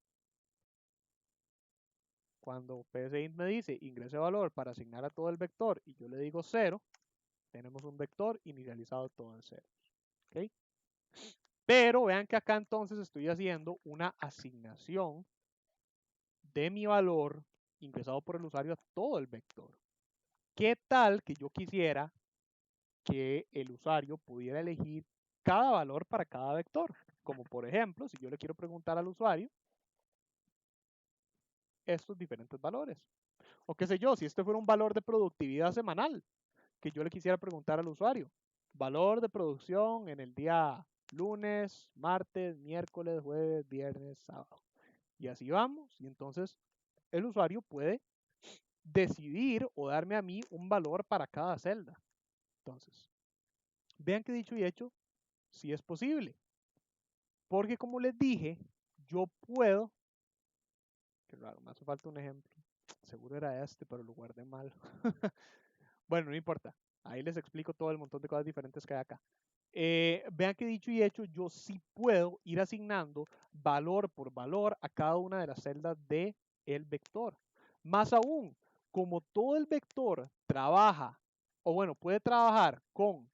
cuando psint me dice ingrese valor para asignar a todo el vector y yo le digo 0, tenemos un vector inicializado todo en 0. ¿Okay? Pero vean que acá entonces estoy haciendo una asignación de mi valor ingresado por el usuario a todo el vector. ¿Qué tal que yo quisiera que el usuario pudiera elegir cada valor para cada vector? Como por ejemplo, si yo le quiero preguntar al usuario estos diferentes valores. O qué sé yo, si este fuera un valor de productividad semanal, que yo le quisiera preguntar al usuario. Valor de producción en el día lunes, martes, miércoles, jueves, viernes, sábado. Y así vamos. Y entonces el usuario puede decidir o darme a mí un valor para cada celda. Entonces, vean que dicho y hecho, sí es posible. Porque como les dije, yo puedo, qué raro, me hace falta un ejemplo. Seguro era este, pero lo guardé mal. Bueno, no importa. Ahí les explico todo el montón de cosas diferentes que hay acá. Vean que dicho y hecho, yo sí puedo ir asignando valor por valor a cada una de las celdas del vector. Más aún, como todo el vector trabaja, o bueno, puede trabajar con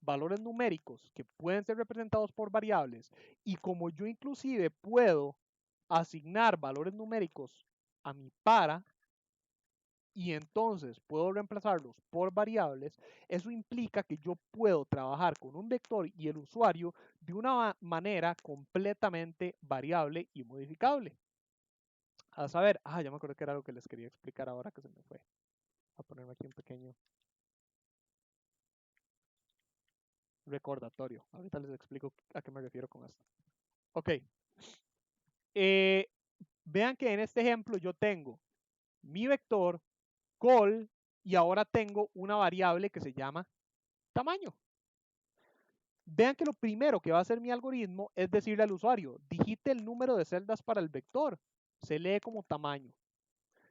valores numéricos que pueden ser representados por variables, y como yo inclusive puedo asignar valores numéricos a mi para, y entonces puedo reemplazarlos por variables, eso implica que yo puedo trabajar con un vector y el usuario de una manera completamente variable y modificable. A saber, ya me acuerdo que era lo que les quería explicar ahora que se me fue. Voy a ponerme aquí un pequeño recordatorio. Ahorita les explico a qué me refiero con esto. Ok. Vean que en este ejemplo yo tengo mi vector, call, y ahora tengo una variable que se llama tamaño. Vean que lo primero que va a hacer mi algoritmo es decirle al usuario, digite el número de celdas para el vector. Se lee como tamaño.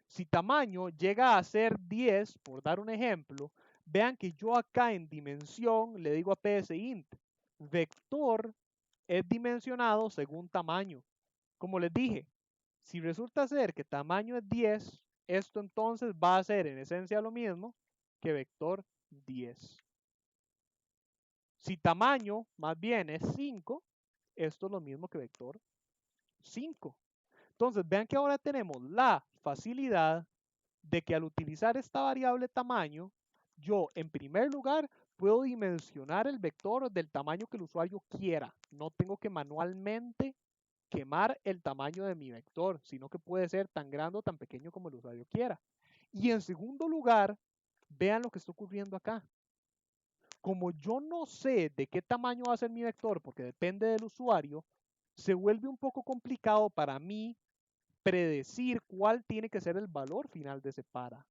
Si tamaño llega a ser 10, por dar un ejemplo, vean que yo acá en dimensión le digo a psint, vector es dimensionado según tamaño. Como les dije, si resulta ser que tamaño es 10, esto entonces va a ser en esencia lo mismo que vector 10. Si tamaño más bien es 5, esto es lo mismo que vector 5. Entonces, vean que ahora tenemos la facilidad de que al utilizar esta variable tamaño, yo en primer lugar puedo dimensionar el vector del tamaño que el usuario quiera. No tengo que manualmente quemar el tamaño de mi vector, sino que puede ser tan grande o tan pequeño como el usuario quiera. Y en segundo lugar, vean lo que está ocurriendo acá. Como yo no sé de qué tamaño va a ser mi vector, porque depende del usuario, se vuelve un poco complicado para mí predecir cuál tiene que ser el valor final de ese para.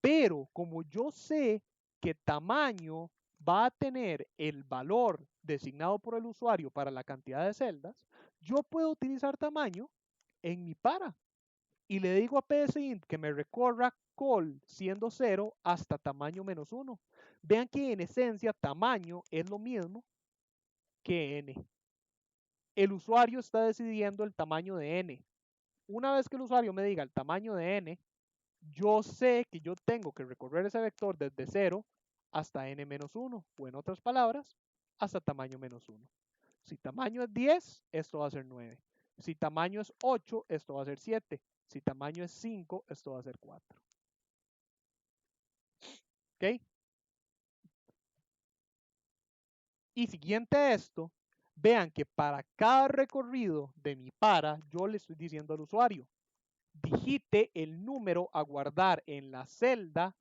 Pero como yo sé que tamaño va a tener el valor designado por el usuario para la cantidad de celdas, yo puedo utilizar tamaño en mi para. Y le digo a psint que me recorra call siendo 0 hasta tamaño menos 1. Vean que en esencia tamaño es lo mismo que n. El usuario está decidiendo el tamaño de n. Una vez que el usuario me diga el tamaño de n, yo sé que yo tengo que recorrer ese vector desde 0 hasta n menos 1, o en otras palabras, hasta tamaño menos 1. Si tamaño es 10, esto va a ser 9. Si tamaño es 8, esto va a ser 7. Si tamaño es 5, esto va a ser 4. ¿Ok? Y siguiente a esto, vean que para cada recorrido de mi para, yo le estoy diciendo al usuario, digite el número a guardar en la celda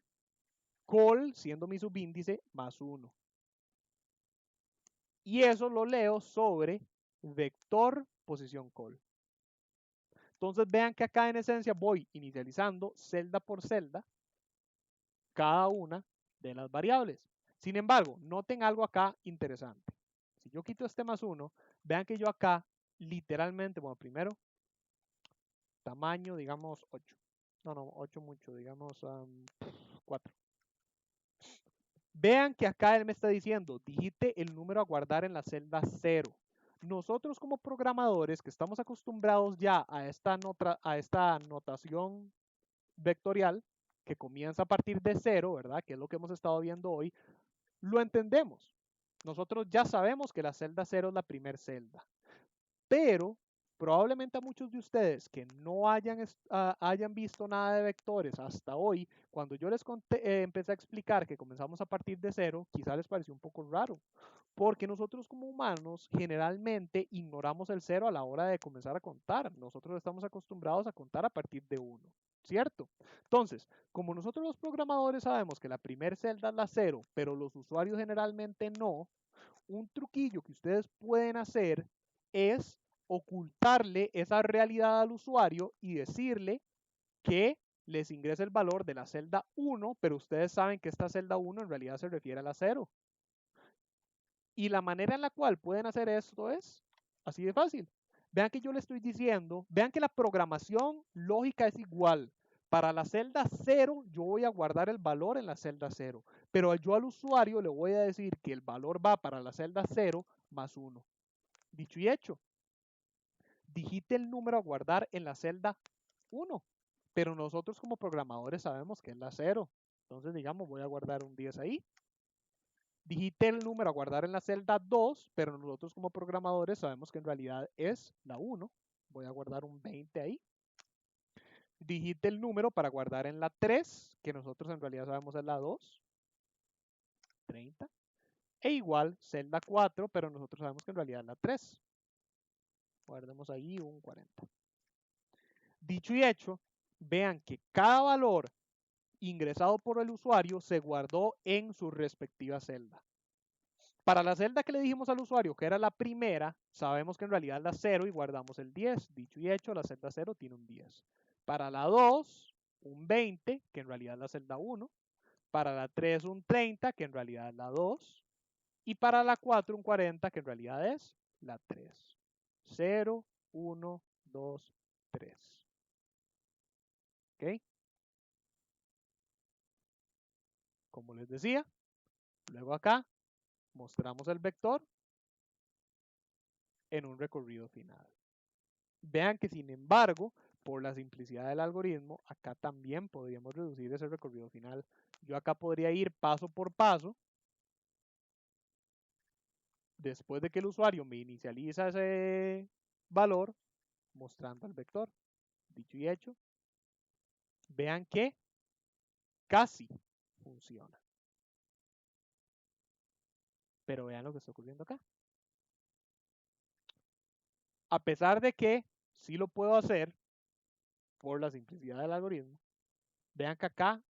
col, siendo mi subíndice, más 1. Y eso lo leo sobre vector posición col. Entonces vean que acá en esencia voy inicializando celda por celda cada una de las variables. Sin embargo, noten algo acá interesante. Si yo quito este más 1, vean que yo acá literalmente, bueno, primero, tamaño, digamos 8. No, 8 mucho, digamos 4. Vean que acá él me está diciendo, digite el número a guardar en la celda 0. Nosotros como programadores que estamos acostumbrados ya a esta notación vectorial que comienza a partir de 0, ¿verdad? Que es lo que hemos estado viendo hoy, lo entendemos. Nosotros ya sabemos que la celda 0 es la primera celda. Pero probablemente a muchos de ustedes que no hayan visto nada de vectores hasta hoy, cuando yo les empecé a explicar que comenzamos a partir de 0, quizá les pareció un poco raro, porque nosotros como humanos generalmente ignoramos el 0 a la hora de comenzar a contar. Nosotros estamos acostumbrados a contar a partir de 1, ¿cierto? Entonces, como nosotros los programadores sabemos que la primera celda es la 0, pero los usuarios generalmente no, un truquillo que ustedes pueden hacer es ocultarle esa realidad al usuario y decirle que les ingrese el valor de la celda 1, pero ustedes saben que esta celda 1 en realidad se refiere a la 0. Y la manera en la cual pueden hacer esto es así de fácil. Vean que yo le estoy diciendo, vean que la programación lógica es igual. Para la celda 0 yo voy a guardar el valor en la celda 0, pero yo al usuario le voy a decir que el valor va para la celda 0 más 1. Dicho y hecho, digite el número a guardar en la celda 1, pero nosotros como programadores sabemos que es la 0. Entonces, digamos, voy a guardar un 10 ahí. Digite el número a guardar en la celda 2, pero nosotros como programadores sabemos que en realidad es la 1. Voy a guardar un 20 ahí. Digite el número para guardar en la 3, que nosotros en realidad sabemos es la 2. 30. E igual celda 4, pero nosotros sabemos que en realidad es la 3. Guardemos ahí un 40. Dicho y hecho, vean que cada valor ingresado por el usuario se guardó en su respectiva celda. Para la celda que le dijimos al usuario que era la primera, sabemos que en realidad es la 0 y guardamos el 10. Dicho y hecho, la celda 0 tiene un 10. Para la 2, un 20, que en realidad es la celda 1. Para la 3, un 30, que en realidad es la 2. Y para la 4, un 40, que en realidad es la 3. 0, 1, 2, 3. ¿Ok? Como les decía, luego acá mostramos el vector en un recorrido final. Vean que sin embargo, por la simplicidad del algoritmo, acá también podríamos reducir ese recorrido final. Yo acá podría ir paso por paso. Después de que el usuario me inicializa ese valor, mostrando el vector. Dicho y hecho, vean que casi funciona. Pero vean lo que está ocurriendo acá. A pesar de que sí lo puedo hacer por la simplicidad del algoritmo, vean que acá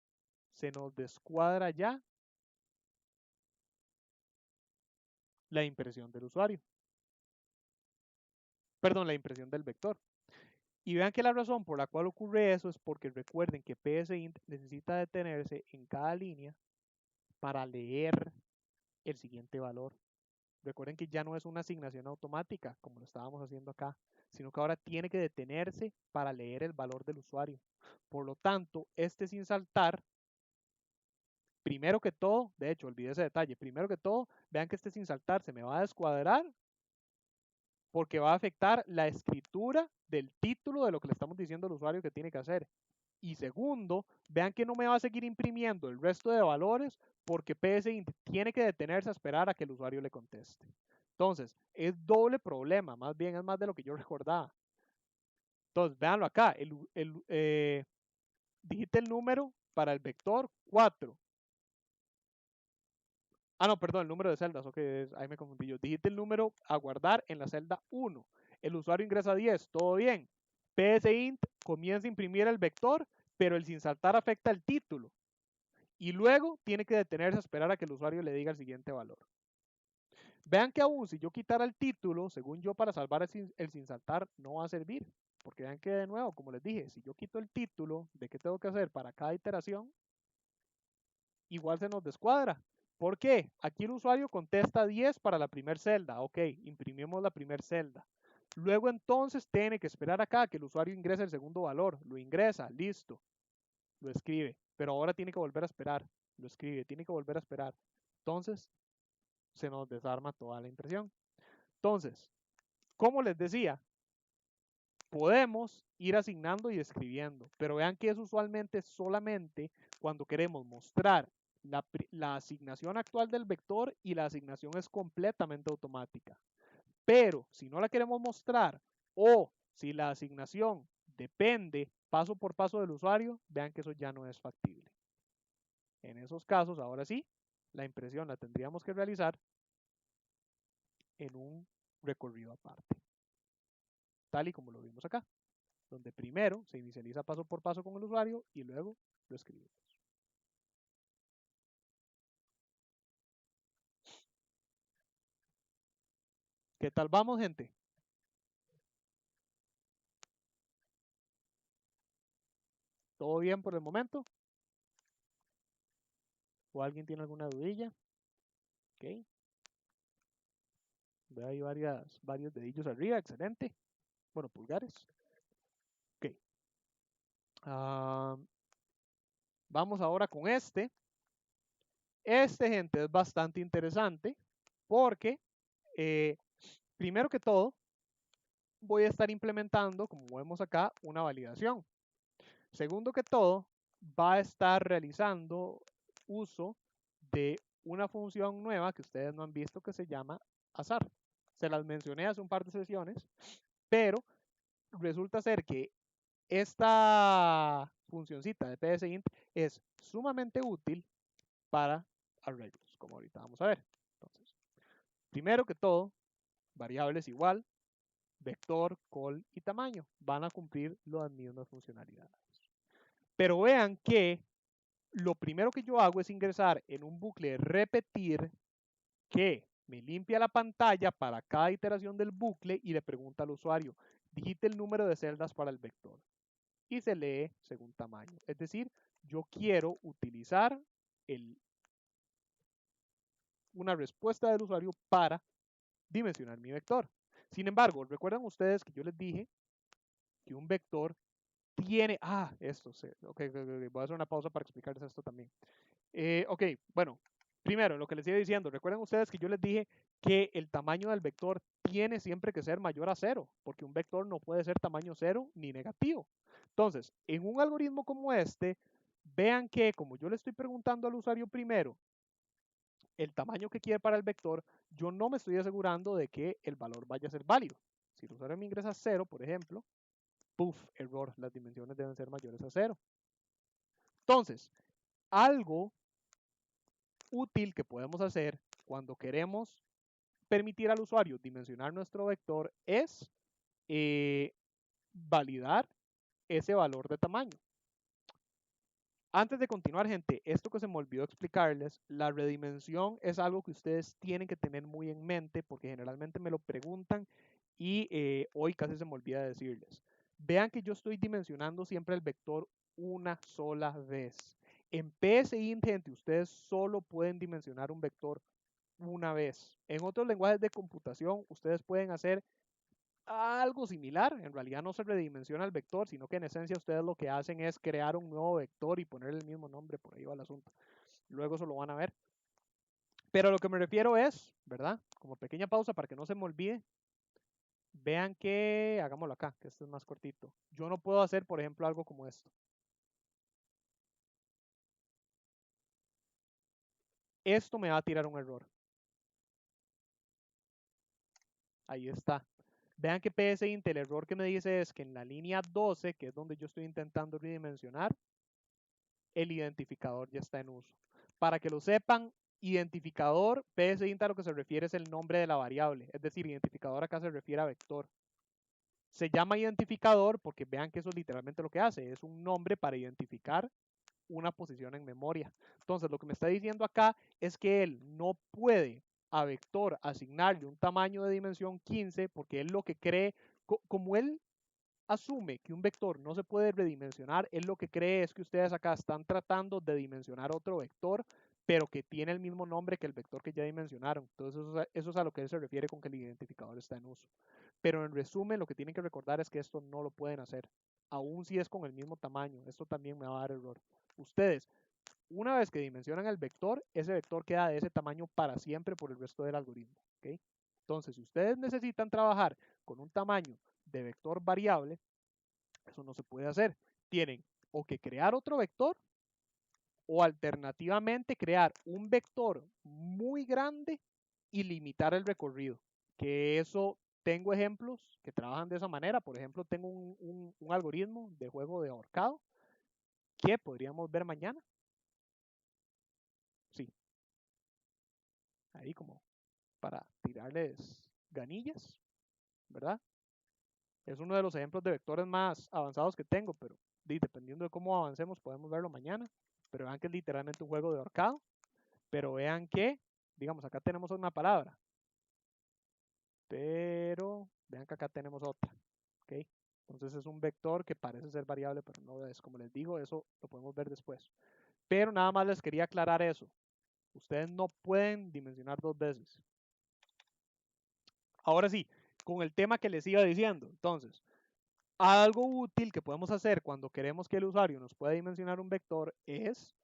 se nos descuadra ya la impresión del usuario. Perdón, la impresión del vector. Y vean que la razón por la cual ocurre eso es porque recuerden que psint necesita detenerse en cada línea para leer el siguiente valor. Recuerden que ya no es una asignación automática como lo estábamos haciendo acá, sino que ahora tiene que detenerse para leer el valor del usuario. Por lo tanto, este sin saltar, primero que todo, de hecho, olvidé ese detalle, primero que todo, vean que este sin saltar se me va a descuadrar porque va a afectar la escritura del título de lo que le estamos diciendo al usuario que tiene que hacer. Y segundo, vean que no me va a seguir imprimiendo el resto de valores porque psint tiene que detenerse a esperar a que el usuario le conteste. Entonces, es doble problema, más bien es más de lo que yo recordaba. Entonces, véanlo acá, digite el número para el vector 4. Ah, no, perdón, el número de celdas. Ok, ahí me confundí yo. Digite el número a guardar en la celda 1. El usuario ingresa 10. Todo bien. PSInt comienza a imprimir el vector, pero el sin saltar afecta el título. Y luego tiene que detenerse a esperar a que el usuario le diga el siguiente valor. Vean que aún si yo quitara el título, según yo, para salvar el sin saltar, no va a servir. Porque vean que de nuevo, como les dije, si yo quito el título de qué tengo que hacer para cada iteración, igual se nos descuadra. ¿Por qué? Aquí el usuario contesta 10 para la primera celda. Ok, imprimimos la primera celda. Luego entonces tiene que esperar acá que el usuario ingrese el segundo valor. Lo ingresa, listo. Lo escribe. Pero ahora tiene que volver a esperar. Lo escribe, tiene que volver a esperar. Entonces, se nos desarma toda la impresión. Entonces, como les decía, podemos ir asignando y escribiendo, pero vean que es usualmente solamente cuando queremos mostrar la asignación actual del vector y la asignación es completamente automática. Pero si no la queremos mostrar o si la asignación depende paso por paso del usuario, vean que eso ya no es factible. En esos casos, ahora sí, la impresión la tendríamos que realizar en un recorrido aparte, tal y como lo vimos acá, donde primero se inicializa paso por paso con el usuario y luego lo escribimos. ¿Qué tal vamos, gente? ¿Todo bien por el momento? ¿O alguien tiene alguna dudilla? Ok. Veo ahí varios dedillos arriba, excelente. Bueno, pulgares. Ok. Vamos ahora con este. Este, gente, es bastante interesante porque, primero que todo, voy a estar implementando, como vemos acá, una validación. Segundo que todo, va a estar realizando uso de una función nueva que ustedes no han visto que se llama azar. Se las mencioné hace un par de sesiones, pero resulta ser que esta funcioncita de PSInt es sumamente útil para arreglos, como ahorita vamos a ver. Entonces, primero que todo, variables igual, vector, call y tamaño van a cumplir las mismas funcionalidades. Pero vean que lo primero que yo hago es ingresar en un bucle repetir que me limpia la pantalla para cada iteración del bucle y le pregunta al usuario, digite el número de celdas para el vector. Y se lee según tamaño. Es decir, yo quiero utilizar una respuesta del usuario para dimensionar mi vector. Sin embargo, ¿recuerdan ustedes que yo les dije que un vector tiene... okay, voy a hacer una pausa para explicarles esto también. Ok, bueno, primero, lo que les iba diciendo, recuerden ustedes que yo les dije que el tamaño del vector tiene siempre que ser mayor a 0, porque un vector no puede ser tamaño 0 ni negativo. Entonces, en un algoritmo como este, vean que como yo le estoy preguntando al usuario primero el tamaño que quiere para el vector, yo no me estoy asegurando de que el valor vaya a ser válido. Si el usuario me ingresa 0, por ejemplo, ¡puf! Error, las dimensiones deben ser mayores a 0. Entonces, algo útil que podemos hacer cuando queremos permitir al usuario dimensionar nuestro vector es validar ese valor de tamaño. Antes de continuar, gente, esto que se me olvidó explicarles, la redimensión es algo que ustedes tienen que tener muy en mente porque generalmente me lo preguntan y hoy casi se me olvida decirles. Vean que yo estoy dimensionando siempre el vector una sola vez. En PSInt, gente, ustedes solo pueden dimensionar un vector una vez. En otros lenguajes de computación, ustedes pueden hacer algo similar. En realidad no se redimensiona el vector, sino que en esencia ustedes lo que hacen es crear un nuevo vector y ponerle el mismo nombre, por ahí va el asunto. Luego eso lo van a ver. Pero lo que me refiero es, ¿verdad? Como pequeña pausa para que no se me olvide. Vean que, hagámoslo acá, que este es más cortito. Yo no puedo hacer, por ejemplo, algo como esto. Esto me va a tirar un error. Ahí está. Vean que PSInt, el error que me dice es que en la línea 12, que es donde yo estoy intentando redimensionar, el identificador ya está en uso. Para que lo sepan, Identificador, PSINT a lo que se refiere es el nombre de la variable, es decir, identificador acá se refiere a vector. Se llama identificador porque vean que eso es literalmente lo que hace, es un nombre para identificar una posición en memoria. Entonces, lo que me está diciendo acá es que él no puede a vector asignarle un tamaño de dimensión 15 porque él lo que cree, como él asume que un vector no se puede redimensionar, él lo que cree es que ustedes acá están tratando de dimensionar otro vector, pero que tiene el mismo nombre que el vector que ya dimensionaron. Entonces, eso es a lo que él se refiere con que el identificador está en uso. Pero en resumen, lo que tienen que recordar es que esto no lo pueden hacer, aun si es con el mismo tamaño. Esto también me va a dar error. Ustedes, una vez que dimensionan el vector, ese vector queda de ese tamaño para siempre por el resto del algoritmo. ¿Okay? Entonces, si ustedes necesitan trabajar con un tamaño de vector variable, eso no se puede hacer. Tienen o que crear otro vector o alternativamente crear un vector muy grande y limitar el recorrido. Que eso tengo ejemplos que trabajan de esa manera. Por ejemplo, tengo un algoritmo de juego de ahorcado que podríamos ver mañana. Sí. Ahí como para tirarles ganillas, ¿verdad? Es uno de los ejemplos de vectores más avanzados que tengo, pero dependiendo de cómo avancemos podemos verlo mañana. Pero vean que es literalmente un juego de ahorcado. Pero vean que, digamos, acá tenemos una palabra. Pero vean que acá tenemos otra. ¿Ok? Entonces es un vector que parece ser variable, pero no es. Como les digo, eso lo podemos ver después. Pero nada más les quería aclarar eso. Ustedes no pueden dimensionar dos veces. Ahora sí, con el tema que les iba diciendo. Entonces, algo útil que podemos hacer cuando queremos que el usuario nos pueda dimensionar un vector es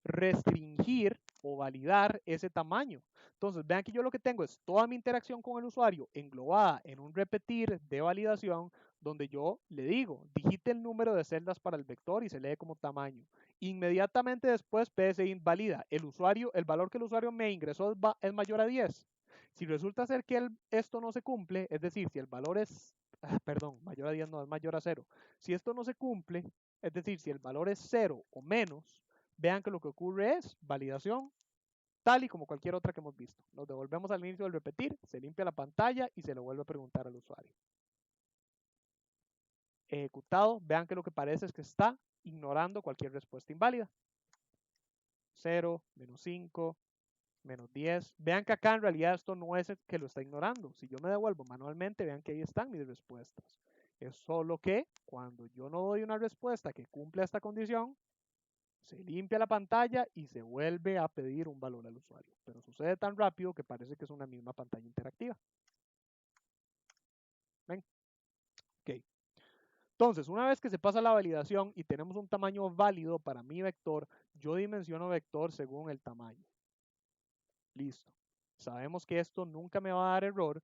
restringir o validar ese tamaño. Entonces, vean que yo lo que tengo es toda mi interacción con el usuario englobada en un repetir de validación donde yo le digo, digite el número de celdas para el vector y se lee como tamaño. Inmediatamente después PSINT valida el valor que el usuario me ingresó es mayor a 10. Si resulta ser que esto no se cumple, es decir, si el valor es, mayor a 10 no, es mayor a 0. Si esto no se cumple, es decir, si el valor es 0 o menos, vean que lo que ocurre es validación tal y como cualquier otra que hemos visto. Nos devolvemos al inicio del repetir, se limpia la pantalla y se le vuelve a preguntar al usuario. Ejecutado, vean que lo que parece es que está ignorando cualquier respuesta inválida. 0, menos 5, menos 10. Vean que acá en realidad esto no es el que lo está ignorando. Si yo me devuelvo manualmente, vean que ahí están mis respuestas. Es solo que cuando yo no doy una respuesta que cumple esta condición, se limpia la pantalla y se vuelve a pedir un valor al usuario. Pero sucede tan rápido que parece que es una misma pantalla interactiva. ¿Ven? Ok. Entonces, una vez que se pasa la validación y tenemos un tamaño válido para mi vector, yo dimensiono vector según el tamaño. Listo. Sabemos que esto nunca me va a dar error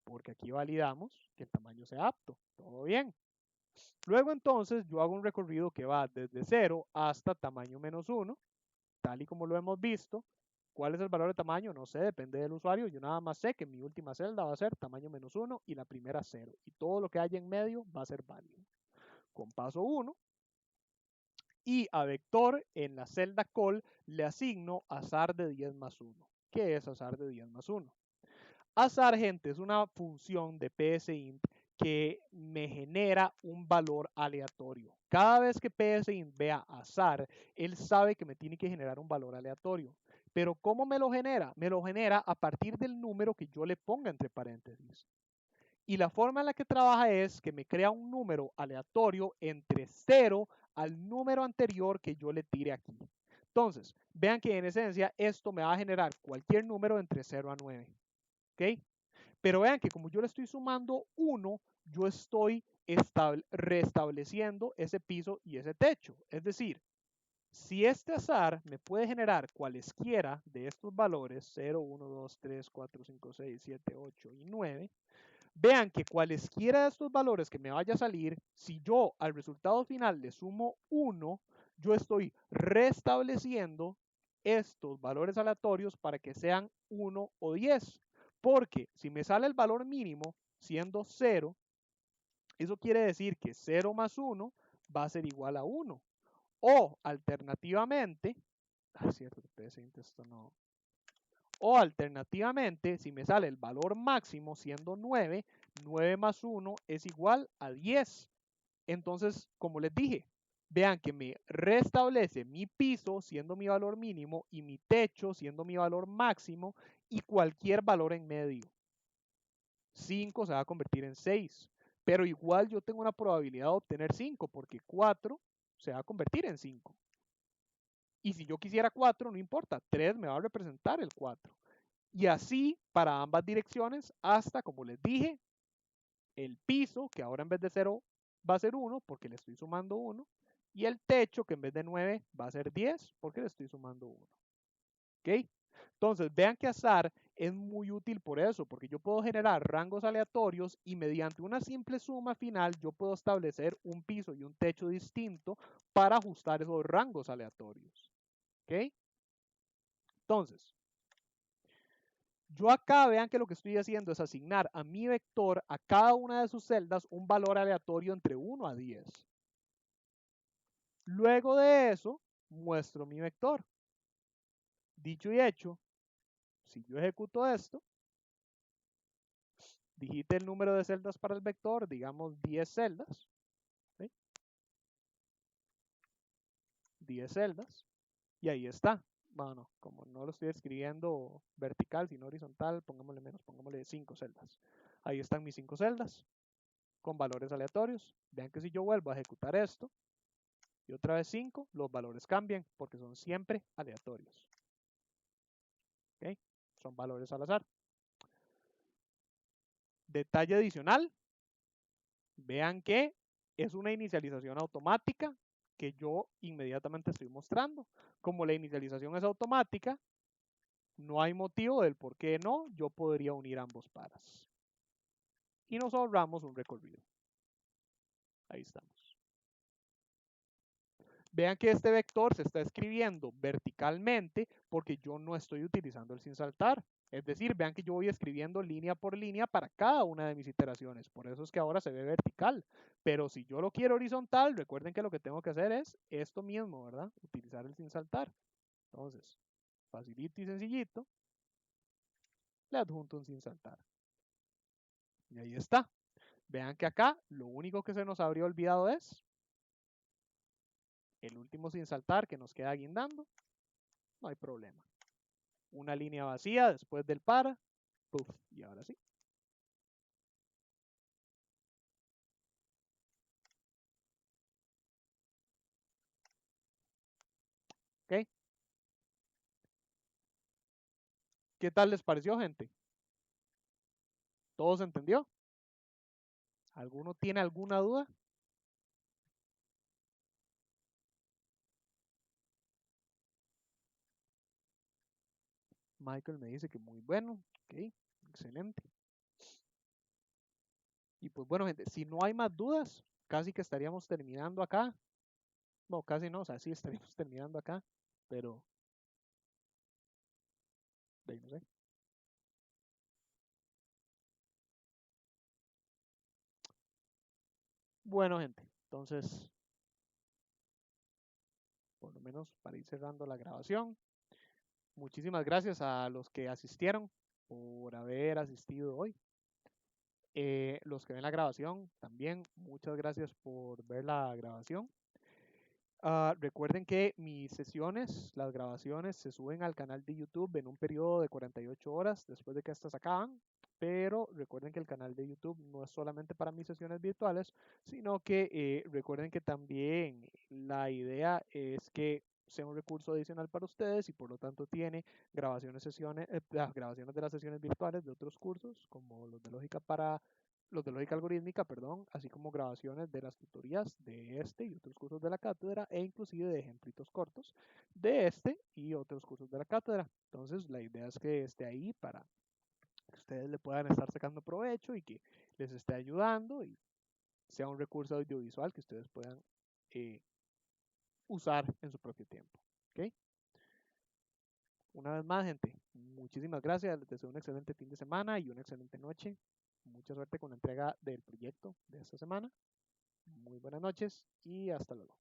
porque aquí validamos que el tamaño sea apto. Todo bien. Luego entonces yo hago un recorrido que va desde 0 hasta tamaño menos 1, tal y como lo hemos visto. ¿Cuál es el valor de tamaño? No sé, depende del usuario. Yo nada más sé que mi última celda va a ser tamaño menos 1 y la primera 0. Y todo lo que haya en medio va a ser válido. Con paso 1, y a vector en la celda call le asigno azar de 10 más 1. ¿Qué es azar de 10 más 1? Azar, gente, es una función de PSINT que me genera un valor aleatorio. Cada vez que PSINT vea azar, él sabe que me tiene que generar un valor aleatorio. Pero ¿cómo me lo genera? Me lo genera a partir del número que yo le ponga entre paréntesis. Y la forma en la que trabaja es que me crea un número aleatorio entre 0 al número anterior que yo le tire aquí. Entonces, vean que en esencia esto me va a generar cualquier número entre 0 a 9. ¿Ok? Pero vean que como yo le estoy sumando 1, yo estoy restableciendo ese piso y ese techo. Es decir, si este azar me puede generar cualesquiera de estos valores, 0, 1, 2, 3, 4, 5, 6, 7, 8 y 9, vean que cualesquiera de estos valores que me vaya a salir, si yo al resultado final le sumo 1, yo estoy restableciendo estos valores aleatorios para que sean 1 o 10. Porque si me sale el valor mínimo siendo 0, eso quiere decir que 0 más 1 va a ser igual a 1. O alternativamente, cierto, esto no, O alternativamente, si me sale el valor máximo siendo 9, 9 más 1 es igual a 10. Entonces, como les dije, vean que me restablece mi piso siendo mi valor mínimo y mi techo siendo mi valor máximo y cualquier valor en medio. 5 se va a convertir en 6, pero igual yo tengo una probabilidad de obtener 5 porque 4 se va a convertir en 5. Y si yo quisiera 4, no importa, 3 me va a representar el 4. Y así para ambas direcciones hasta, como les dije, el piso, que ahora en vez de 0 va a ser 1 porque le estoy sumando 1, y el techo, que en vez de 9 va a ser 10 porque le estoy sumando 1. ¿Ok? Entonces, vean que azar es muy útil por eso, porque yo puedo generar rangos aleatorios y mediante una simple suma final yo puedo establecer un piso y un techo distinto para ajustar esos rangos aleatorios. ¿Ok? Entonces, yo acá vean que lo que estoy haciendo es asignar a mi vector a cada una de sus celdas un valor aleatorio entre 1 a 10. Luego de eso, muestro mi vector. Dicho y hecho, si yo ejecuto esto, digite el número de celdas para el vector, digamos 10 celdas. ¿Sí? 10 celdas. Y ahí está. Bueno, como no lo estoy escribiendo vertical, sino horizontal, pongámosle menos, pongámosle 5 celdas. Ahí están mis 5 celdas con valores aleatorios. Vean que si yo vuelvo a ejecutar esto y otra vez 5, los valores cambian porque son siempre aleatorios. ¿Okay? Son valores al azar. Detalle adicional, vean que es una inicialización automática que yo inmediatamente estoy mostrando. Como la inicialización es automática, no hay motivo del por qué no, yo podría unir ambos paras. Y nos ahorramos un recorrido. Ahí estamos. Vean que este vector se está escribiendo verticalmente porque yo no estoy utilizando el sin saltar. Es decir, vean que yo voy escribiendo línea por línea para cada una de mis iteraciones. Por eso es que ahora se ve vertical. Pero si yo lo quiero horizontal, recuerden que lo que tengo que hacer es esto mismo, ¿verdad? Utilizar el sin saltar. Entonces, facilito y sencillito, le adjunto un sin saltar. Y ahí está. Vean que acá lo único que se nos habría olvidado es el último sin saltar que nos queda guindando. No hay problema. Una línea vacía después del para. Puff, y ahora sí. ¿Ok? ¿Qué tal les pareció, gente? ¿Todo se entendió? ¿Alguno tiene alguna duda? Michael me dice que muy bueno. Ok, excelente. Y pues bueno, gente, si no hay más dudas, casi que estaríamos terminando acá. No, casi no, o sea, sí estaríamos terminando acá, pero no sé. Bueno, gente, entonces, por lo menos para ir cerrando la grabación, muchísimas gracias a los que asistieron por haber asistido hoy. Los que ven la grabación, también muchas gracias por ver la grabación. Recuerden que mis sesiones, las grabaciones, se suben al canal de YouTube en un periodo de 48 horas después de que estas acaban. Pero recuerden que el canal de YouTube no es solamente para mis sesiones virtuales, sino que recuerden que también la idea es que sea un recurso adicional para ustedes y por lo tanto tiene grabaciones de las sesiones virtuales de otros cursos, como los de lógica algorítmica, perdón, así como grabaciones de las tutorías de este y otros cursos de la cátedra e inclusive de ejemplitos cortos de este y otros cursos de la cátedra. Entonces la idea es que esté ahí para que ustedes le puedan estar sacando provecho y que les esté ayudando y sea un recurso audiovisual que ustedes puedan usar en su propio tiempo. ¿Okay? Una vez más, gente, muchísimas gracias. Les deseo un excelente fin de semana y una excelente noche. Mucha suerte con la entrega del proyecto de esta semana. Muy buenas noches y hasta luego.